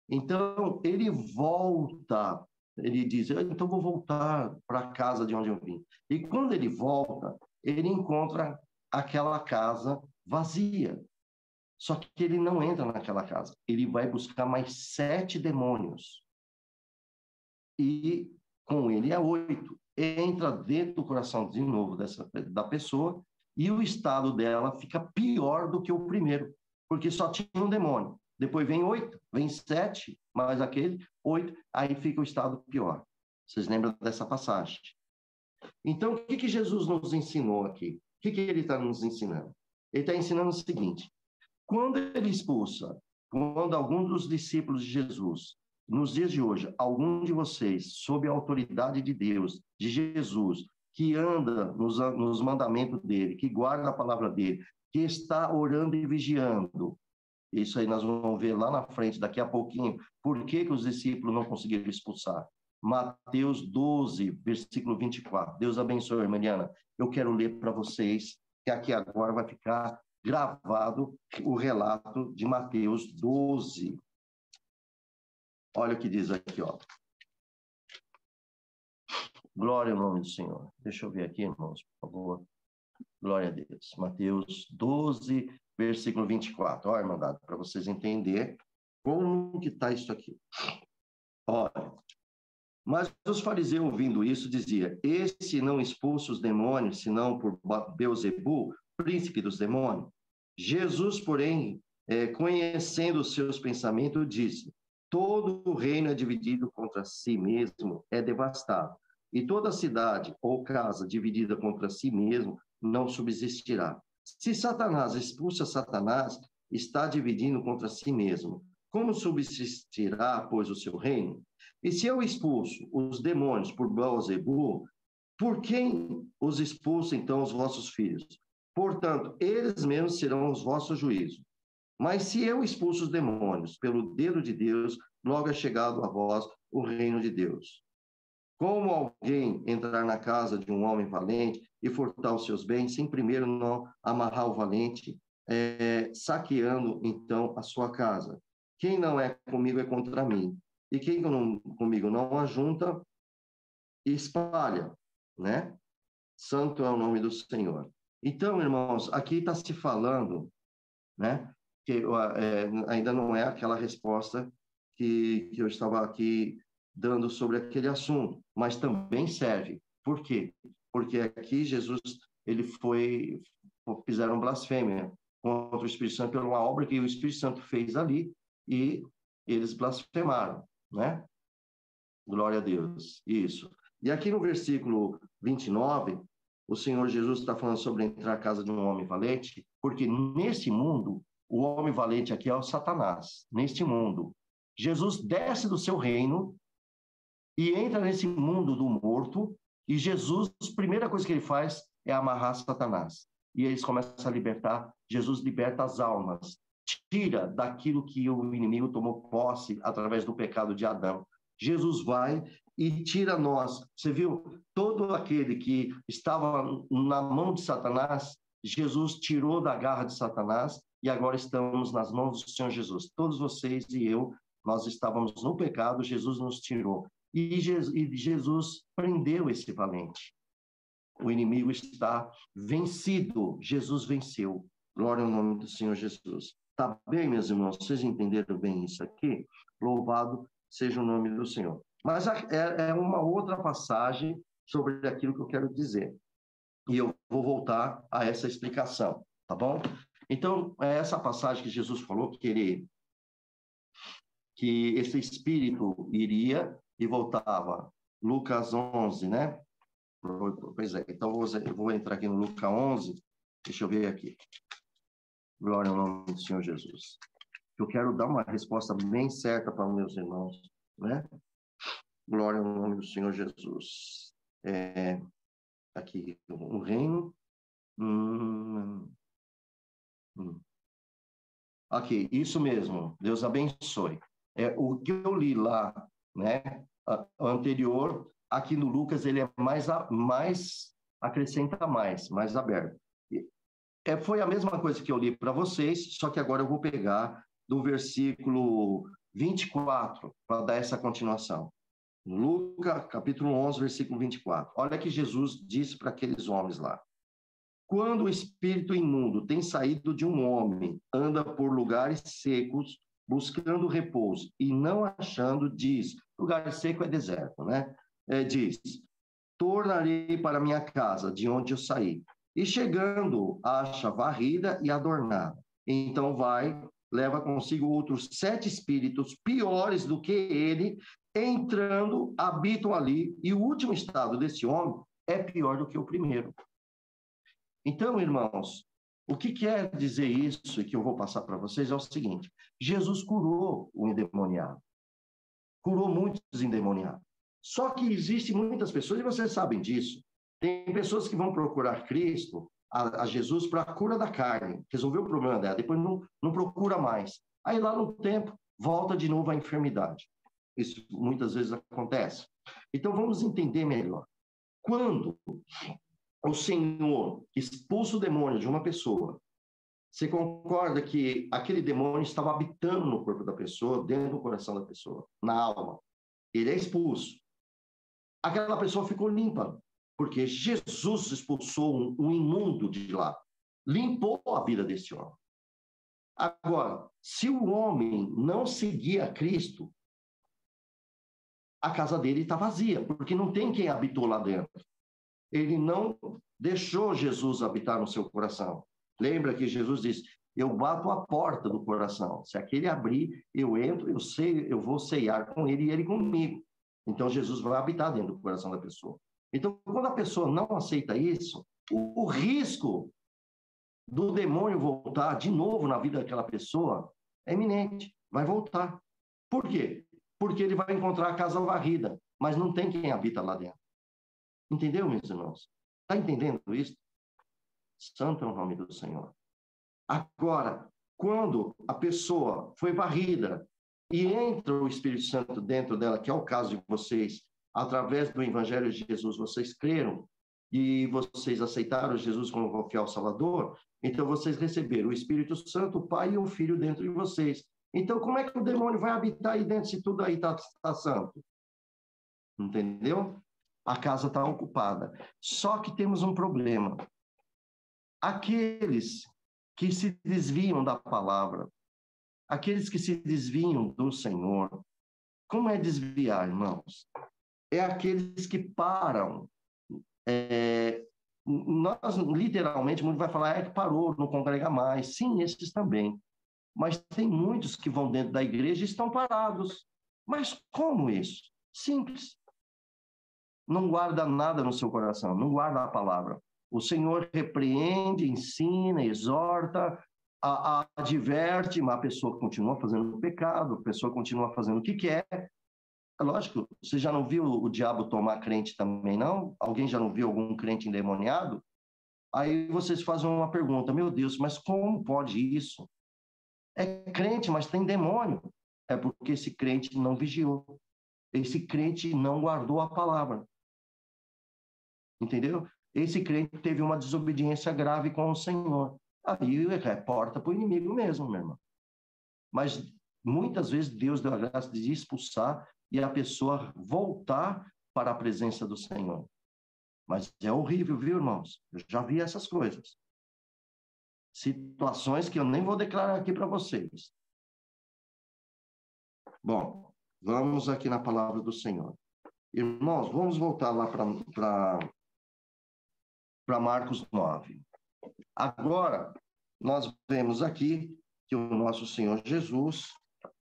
Então, ele volta, ele diz, então vou voltar para a casa de onde eu vim. E quando ele volta, ele encontra aquela casa vazia. Só que ele não entra naquela casa. Ele vai buscar mais 7 demônios. E com ele é 8. Entra dentro do coração de novo da pessoa e o estado dela fica pior do que o primeiro, porque só tinha um demônio. Depois vem 8, vem 7, mais aquele, 8, aí fica o estado pior. Vocês lembram dessa passagem? Então, o que Jesus nos ensinou aqui? O que ele está nos ensinando? Ele está ensinando o seguinte, quando ele expulsa, quando algum dos discípulos de Jesus, nos dias de hoje, algum de vocês, sob a autoridade de Deus, de Jesus, que anda nos mandamentos dele, que guarda a palavra dele, que está orando e vigiando. Isso aí nós vamos ver lá na frente, daqui a pouquinho, por que os discípulos não conseguiram expulsar. Mateus 12, versículo 24. Deus abençoe, Mariana. Eu quero ler para vocês, que aqui agora vai ficar gravado o relato de Mateus 12. Olha o que diz aqui, ó. Glória ao nome do Senhor. Deixa eu ver aqui, irmãos, por favor. Glória a Deus. Mateus 12, versículo 24. Olha, irmandade, para vocês entenderem como que está isso aqui. Olha, mas os fariseus, ouvindo isso, diziam: esse não expulsa os demônios, senão por Beelzebu, príncipe dos demônios. Jesus, porém, conhecendo os seus pensamentos, disse: todo o reino é dividido contra si mesmo, é devastado. E toda cidade ou casa dividida contra si mesmo não subsistirá. Se Satanás expulsa Satanás, está dividindo contra si mesmo. Como subsistirá, pois, o seu reino? E se eu expulso os demônios por Beelzebu, por quem os expulsa, então, os vossos filhos? Portanto, eles mesmos serão os vossos juízos. Mas se eu expulso os demônios pelo dedo de Deus, logo é chegado a vós o reino de Deus. Como alguém entrar na casa de um homem valente e furtar os seus bens, sem primeiro não amarrar o valente, saqueando, então, a sua casa? Quem não é comigo é contra mim. E quem comigo não ajunta, espalha, né? Santo é o nome do Senhor. Então, irmãos, aqui está se falando, né? Que ainda não é aquela resposta que eu estava aqui dando sobre aquele assunto, mas também serve. Por quê? Porque aqui Jesus, fizeram blasfêmia contra o Espírito Santo pela uma obra que o Espírito Santo fez ali e eles blasfemaram, né? Glória a Deus. Isso. E aqui no versículo 29, o Senhor Jesus está falando sobre entrar na casa de um homem valente, porque nesse mundo, o homem valente aqui é o Satanás. Neste mundo, Jesus desce do seu reino e entra nesse mundo do morto, e Jesus, a primeira coisa que ele faz é amarrar Satanás. E eles começam a libertar, Jesus liberta as almas, tira daquilo que o inimigo tomou posse através do pecado de Adão. Jesus vai e tira nós. Você viu? Todo aquele que estava na mão de Satanás, Jesus tirou da garra de Satanás e agora estamos nas mãos do Senhor Jesus. Todos vocês e eu, nós estávamos no pecado, Jesus nos tirou. E Jesus prendeu esse valente. O inimigo está vencido. Jesus venceu. Glória ao nome do Senhor Jesus. Tá bem, meus irmãos? Vocês entenderam bem isso aqui? Louvado seja o nome do Senhor. Mas é uma outra passagem sobre aquilo que eu quero dizer. E eu vou voltar a essa explicação, tá bom? Então, é essa passagem que Jesus falou que esse espírito iria e voltava. Lucas 11, né? Pois é, então eu vou entrar aqui no Lucas 11, deixa eu ver aqui. Glória ao nome do Senhor Jesus. Eu quero dar uma resposta bem certa para os meus irmãos, né? Glória ao nome do Senhor Jesus. Aqui, o reino. Ok, isso mesmo. Deus abençoe. O que eu li lá, né? Anterior, aqui no Lucas, ele é mais acrescenta mais aberto. Foi a mesma coisa que eu li para vocês, só que agora eu vou pegar do versículo 24 para dar essa continuação. Lucas, capítulo 11, versículo 24. Olha que Jesus disse para aqueles homens lá. Quando o espírito imundo tem saído de um homem, anda por lugares secos, buscando repouso, e não achando, diz, lugar seco é deserto, né? Diz, tornarei para minha casa, de onde eu saí. E chegando, acha varrida e adornada. Então vai, leva consigo outros 7 espíritos piores do que ele, entrando, habitam ali, e o último estado desse homem é pior do que o primeiro. Então, irmãos, o que quer dizer isso, e que eu vou passar para vocês, é o seguinte: Jesus curou o endemoniado, curou muitos endemoniados. Só que existem muitas pessoas, e vocês sabem disso, Tem pessoas que vão procurar Cristo, a Jesus, para a cura da carne, resolveu o problema dela, depois não procura mais. Aí lá no tempo, volta de novo a enfermidade. Isso muitas vezes acontece. Então vamos entender melhor. Quando o Senhor expulsa o demônio de uma pessoa, você concorda que aquele demônio estava habitando no corpo da pessoa, dentro do coração da pessoa, na alma? Ele é expulso. Aquela pessoa ficou limpa, porque Jesus expulsou um imundo de lá, limpou a vida desse homem. Agora, se o homem não seguia Cristo, a casa dele está vazia, porque não tem quem habitou lá dentro. Ele não deixou Jesus habitar no seu coração. Lembra que Jesus disse: eu bato a porta do coração. Se aquele abrir, eu entro, eu vou ceiar com ele e ele comigo. Então Jesus vai habitar dentro do coração da pessoa. Então, quando a pessoa não aceita isso, o risco do demônio voltar de novo na vida daquela pessoa é iminente, vai voltar. Por quê? Porque ele vai encontrar a casa varrida, mas não tem quem habita lá dentro. Entendeu, meus irmãos? Está entendendo isso? Santo é o nome do Senhor. Agora, quando a pessoa foi varrida e entra o Espírito Santo dentro dela, que é o caso de vocês, através do Evangelho de Jesus, vocês creram e vocês aceitaram Jesus como fiel Salvador, então vocês receberam o Espírito Santo, o Pai e o Filho dentro de vocês. Então, como é que o demônio vai habitar aí dentro se tudo aí está santo? Entendeu? A casa está ocupada. Só que temos um problema. Aqueles que se desviam da palavra, aqueles que se desviam do Senhor, como é desviar, irmãos? É aqueles que param. Nós, literalmente, muito vai falar, que parou, não congrega mais. Sim, esses também. Mas tem muitos que vão dentro da igreja e estão parados. Mas como isso? Simples. Não guarda nada no seu coração, não guarda a palavra. O Senhor repreende, ensina, exorta, adverte, mas a pessoa continua fazendo pecado, a pessoa continua fazendo o que quer. É lógico, você já não viu o diabo tomar crente também, não? Alguém já não viu algum crente endemoniado? Aí vocês fazem uma pergunta, meu Deus, mas como pode isso? É crente, mas tem demônio. É porque esse crente não vigiou. Esse crente não guardou a palavra. Entendeu? Esse crente teve uma desobediência grave com o Senhor. Aí é porta para o inimigo mesmo, meu irmão. Mas muitas vezes Deus deu a graça de expulsar e a pessoa voltar para a presença do Senhor. Mas é horrível, viu, irmãos? Eu já vi essas coisas. Situações que eu nem vou declarar aqui para vocês. Bom, vamos aqui na palavra do Senhor. Irmãos, vamos voltar lá para Marcos 9. Agora, nós vemos aqui que o nosso Senhor Jesus,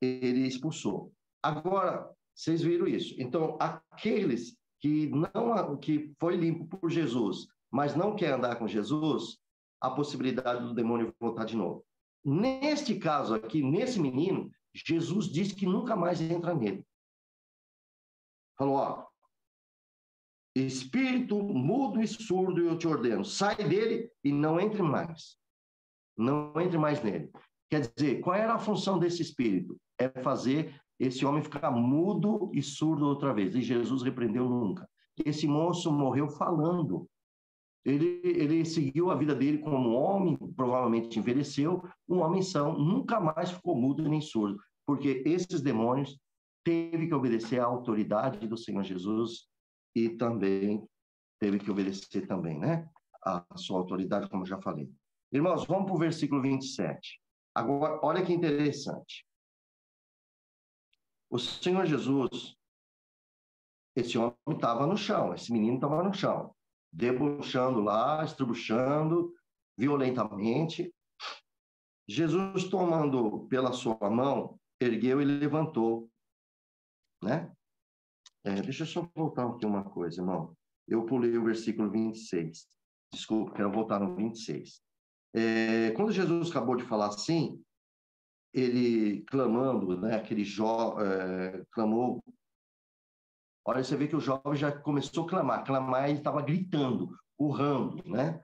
ele expulsou. Agora, vocês viram isso. Então, aqueles que foi limpo por Jesus, mas não quer andar com Jesus, a possibilidade do demônio voltar de novo. Neste caso aqui, nesse menino, Jesus disse que nunca mais entra nele. Falou, ó, espírito mudo e surdo, eu te ordeno, sai dele e não entre mais. Não entre mais nele. Quer dizer, qual era a função desse espírito? É fazer esse homem ficar mudo e surdo outra vez. E Jesus repreendeu nunca. Esse moço morreu falando. Ele seguiu a vida dele como homem, provavelmente envelheceu, um homem são, nunca mais ficou mudo nem surdo, porque esses demônios teve que obedecer à autoridade do Senhor Jesus e também teve que obedecer também, né? A sua autoridade, como eu já falei. Irmãos, vamos para o versículo 27. Agora, olha que interessante. O Senhor Jesus, esse homem estava no chão, esse menino estava no chão, debochando lá, estribuchando violentamente. Jesus, tomando pela sua mão, ergueu e levantou, né? Deixa eu só voltar aqui uma coisa, irmão. Eu pulei o versículo 26. Desculpa, quero voltar no 26. Quando Jesus acabou de falar assim, ele clamando, né, clamou Olha, você vê que o jovem já começou a clamar, ele estava gritando, urrando, né?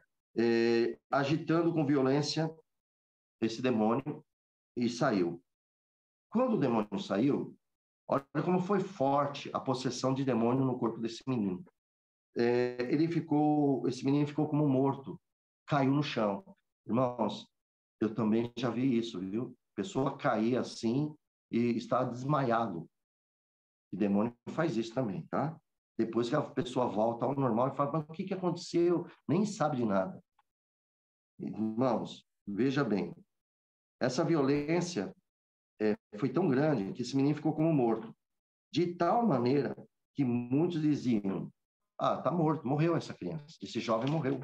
Agitando com violência esse demônio e saiu. Quando o demônio saiu, olha como foi forte a possessão de demônio no corpo desse menino. Esse menino ficou como morto, caiu no chão. Irmãos, eu também já vi isso, viu? Pessoa cair assim e está desmaiado. E demônio faz isso também, tá? Depois que a pessoa volta ao normal e fala, mas o que aconteceu? Nem sabe de nada. Irmãos, veja bem, essa violência foi tão grande que esse menino ficou como morto. De tal maneira que muitos diziam, tá morto, morreu essa criança, esse jovem morreu.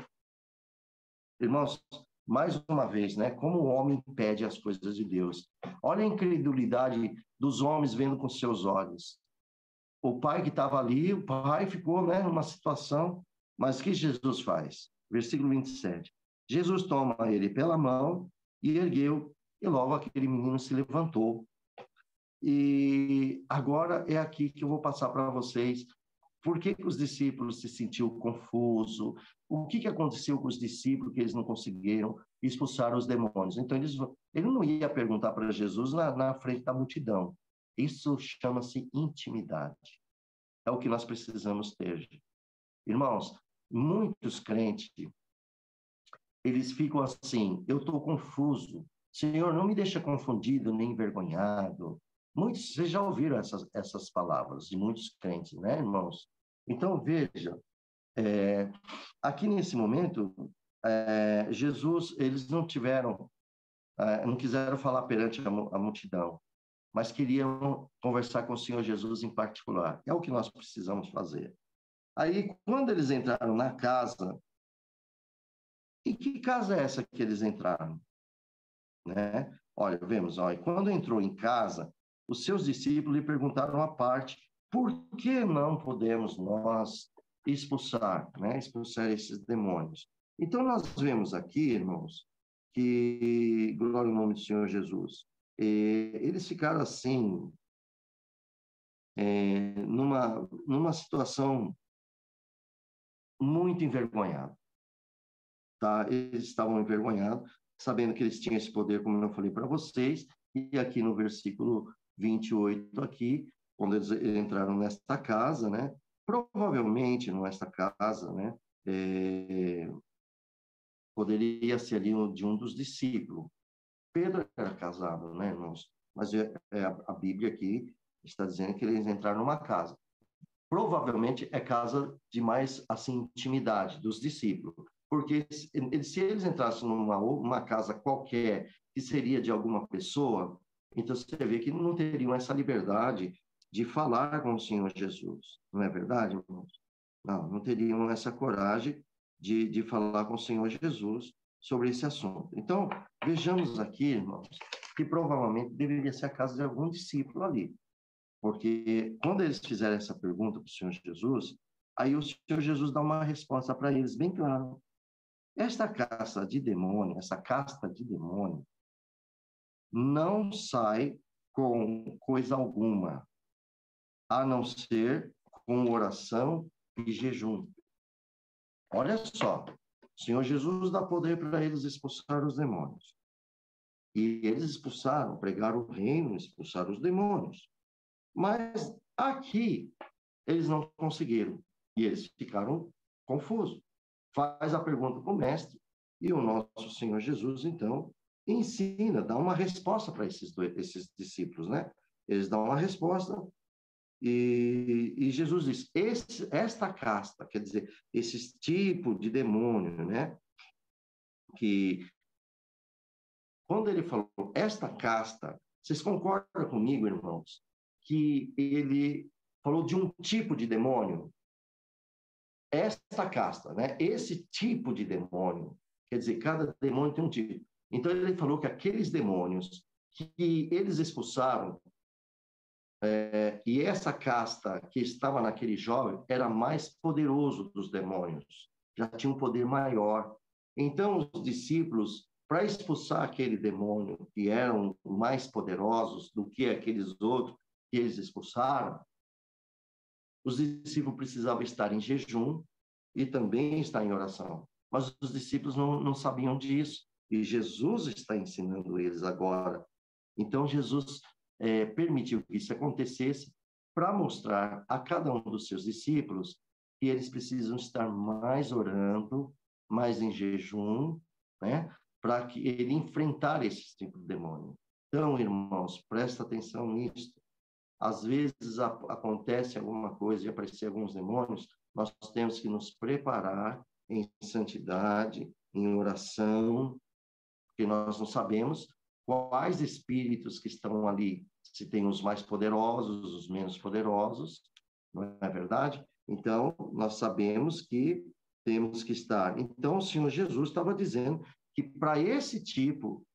Irmãos, mais uma vez, né? Como o homem impede as coisas de Deus. Olha a incredulidade dos homens vendo com seus olhos. O pai que estava ali, o pai ficou, né, numa situação, mas o que Jesus faz? Versículo 27. Jesus toma ele pela mão e ergueu, e logo aquele menino se levantou. E agora é aqui que eu vou passar para vocês por que os discípulos se sentiam confusos, o que aconteceu com os discípulos que eles não conseguiram expulsar os demônios. Então, ele não ia perguntar para Jesus na frente da multidão. Isso chama-se intimidade. É o que nós precisamos ter. Irmãos, muitos crentes, eles ficam assim, eu estou confuso. Senhor, não me deixa confundido nem envergonhado. Muitos, vocês já ouviram essas palavras de muitos crentes, né, irmãos? Então, veja, aqui nesse momento, Jesus, eles não tiveram, não quiseram falar perante a multidão, mas queriam conversar com o Senhor Jesus em particular. É o que nós precisamos fazer. Aí, quando eles entraram na casa, e que casa é essa que eles entraram? Né? Olha, vemos, olha, quando entrou em casa, os seus discípulos lhe perguntaram à parte, por que não podemos nós expulsar, né? Expulsar esses demônios? Então, nós vemos aqui, irmãos, que, glória ao nome do Senhor Jesus, eles ficaram assim, numa situação muito envergonhada. Tá? Eles estavam envergonhados, sabendo que eles tinham esse poder, como eu falei para vocês, e aqui no versículo 28, aqui, quando eles entraram nesta casa, né? Provavelmente nesta casa, né? Poderia ser ali de um dos discípulos. Pedro era casado, né, irmãos? Mas a Bíblia aqui está dizendo que eles entraram numa casa. Provavelmente é casa de mais assim intimidade dos discípulos, porque se eles entrassem numa casa qualquer que seria de alguma pessoa, então você vê que não teriam essa liberdade de falar com o Senhor Jesus, não é verdade, irmãos? Não teriam essa coragem de falar com o Senhor Jesus sobre esse assunto. Então, vejamos aqui, irmãos, que provavelmente deveria ser a casa de algum discípulo ali. Porque quando eles fizeram essa pergunta para o Senhor Jesus, aí o Senhor Jesus dá uma resposta para eles bem clara. Essa casta de demônio, não sai com coisa alguma, a não ser com oração e jejum. Olha só, o Senhor Jesus dá poder para eles expulsar os demônios. E eles expulsaram, pregaram o reino, expulsaram os demônios. Mas aqui eles não conseguiram e eles ficaram confusos. Faz a pergunta para o mestre e o nosso Senhor Jesus, então, ensina, dá uma resposta para esses discípulos, né? Eles dão uma resposta e Jesus diz, esta casta, quer dizer, esse tipo de demônio, né? Que quando ele falou esta casta, vocês concordam comigo, irmãos, que ele falou de um tipo de demônio? Esta casta, né? Esse tipo de demônio, quer dizer, cada demônio tem um tipo. Então ele falou que aqueles demônios que eles expulsaram, e essa casta que estava naquele jovem era mais poderoso dos demônios, já tinha um poder maior. Então os discípulos, para expulsar aquele demônio que eram mais poderosos do que aqueles outros que eles expulsaram, os discípulos precisavam estar em jejum e também estar em oração. Mas os discípulos não sabiam disso. E Jesus está ensinando eles agora. Então, Jesus permitiu que isso acontecesse para mostrar a cada um dos seus discípulos que eles precisam estar mais orando, mais em jejum, né? Para que ele enfrentar esse tipo de demônio. Então, irmãos, presta atenção nisso. Às vezes acontece alguma coisa e aparecer alguns demônios, nós temos que nos preparar em santidade, em oração, porque nós não sabemos quais espíritos que estão ali, se tem os mais poderosos, os menos poderosos, não é verdade? Então, nós sabemos que temos que estar. Então, o Senhor Jesus estava dizendo que para esse tipo,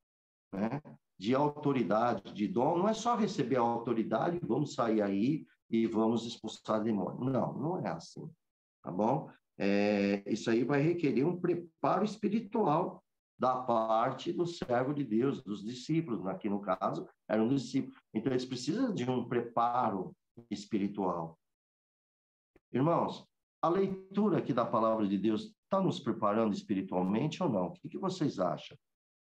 né, de autoridade, de dom, não é só receber a autoridade, vamos sair aí e vamos expulsar demônio. Não, não é assim, tá bom? Isso aí vai requerer um preparo espiritual da parte do servo de Deus, dos discípulos, aqui no caso, eram discípulos. Então, eles precisam de um preparo espiritual. Irmãos, a leitura aqui da palavra de Deus está nos preparando espiritualmente ou não? O que vocês acham?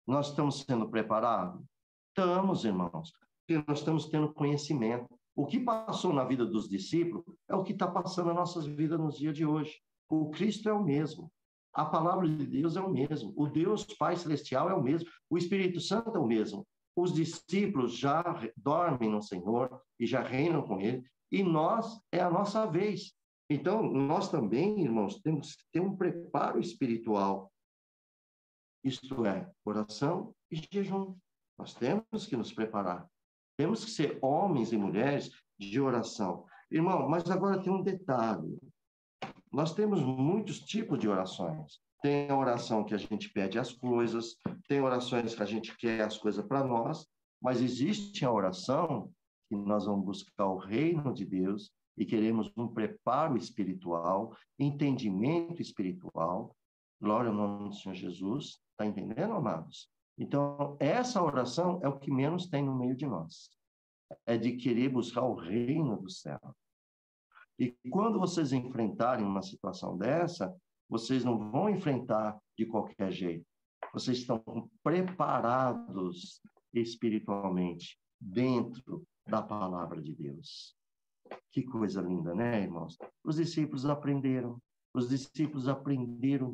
Nós estamos sendo preparados? Estamos, irmãos, porque nós estamos tendo conhecimento. O que passou na vida dos discípulos é o que está passando nas nossas vidas nos dias de hoje. O Cristo é o mesmo. A palavra de Deus é o mesmo. O Deus Pai Celestial é o mesmo. O Espírito Santo é o mesmo. Os discípulos já dormem no Senhor e já reinam com Ele. E nós, é a nossa vez. Então, nós também, irmãos, temos que ter um preparo espiritual. Isto é, oração e jejum. Nós temos que nos preparar. Temos que ser homens e mulheres de oração. Irmão, mas agora tem um detalhe. Nós temos muitos tipos de orações. Tem a oração que a gente pede as coisas, tem orações que a gente quer as coisas para nós, mas existe a oração que nós vamos buscar o reino de Deus e queremos um preparo espiritual, entendimento espiritual. Glória ao nome do Senhor Jesus. Está entendendo, amados? Então, essa oração é o que menos tem no meio de nós. É de querer buscar o reino do céu. E quando vocês enfrentarem uma situação dessa, vocês não vão enfrentar de qualquer jeito. Vocês estão preparados espiritualmente dentro da palavra de Deus. Que coisa linda, né, irmãos? Os discípulos aprenderam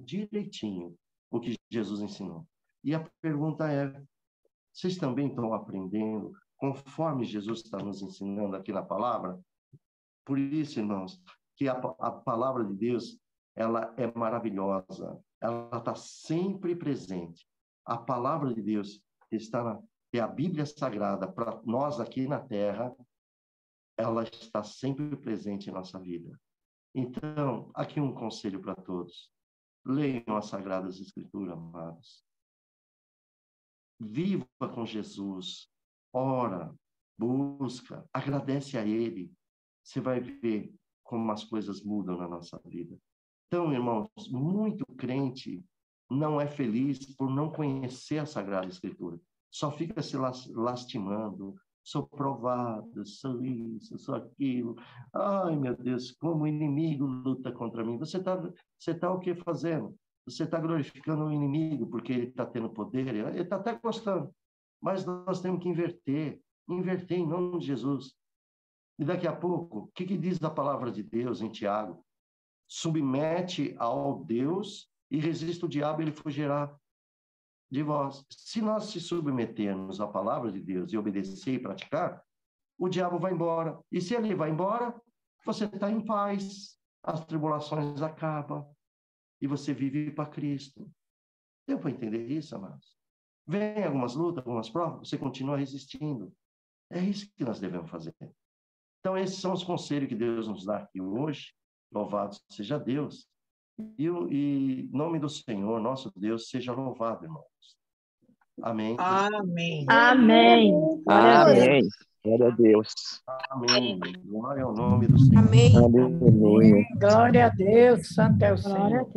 direitinho o que Jesus ensinou. E a pergunta é, vocês também estão aprendendo conforme Jesus está nos ensinando aqui na palavra? Por isso, irmãos, que a palavra de Deus, ela é maravilhosa, ela está sempre presente. A palavra de Deus que é a Bíblia Sagrada para nós aqui na Terra, ela está sempre presente em nossa vida. Então, aqui um conselho para todos. Leiam as Sagradas Escrituras, amados. Viva com Jesus. Ora, busca, agradece a Ele. Você vai ver como as coisas mudam na nossa vida. Então, irmãos, muito crente não é feliz por não conhecer a Sagrada Escritura. Só fica se lastimando. Sou provado, sou isso, sou aquilo. Ai, meu Deus, como o inimigo luta contra mim. Você tá o que fazendo? Você está glorificando o inimigo porque ele está tendo poder, ele está até gostando. Mas nós temos que inverter em nome de Jesus. E daqui a pouco, o que diz a palavra de Deus em Tiago? Submete ao Deus e resiste o diabo, ele fugirá de vós. Se nós se submetermos à palavra de Deus e obedecer e praticar, o diabo vai embora. E se ele vai embora, você está em paz, as tribulações acabam e você vive para Cristo. Deu para entender isso, amados? Vem algumas lutas, algumas provas, você continua resistindo. É isso que nós devemos fazer. Então, esses são os conselhos que Deus nos dá aqui hoje. Louvado seja Deus. E em nome do Senhor, nosso Deus, seja louvado, irmãos. Amém. Amém. Amém. Glória a Deus. Amém. Glória a Deus. Amém. Glória ao nome do Senhor. Amém. Aleluia. Glória a Deus. Santo é o Glória a Senhor.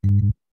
Deus.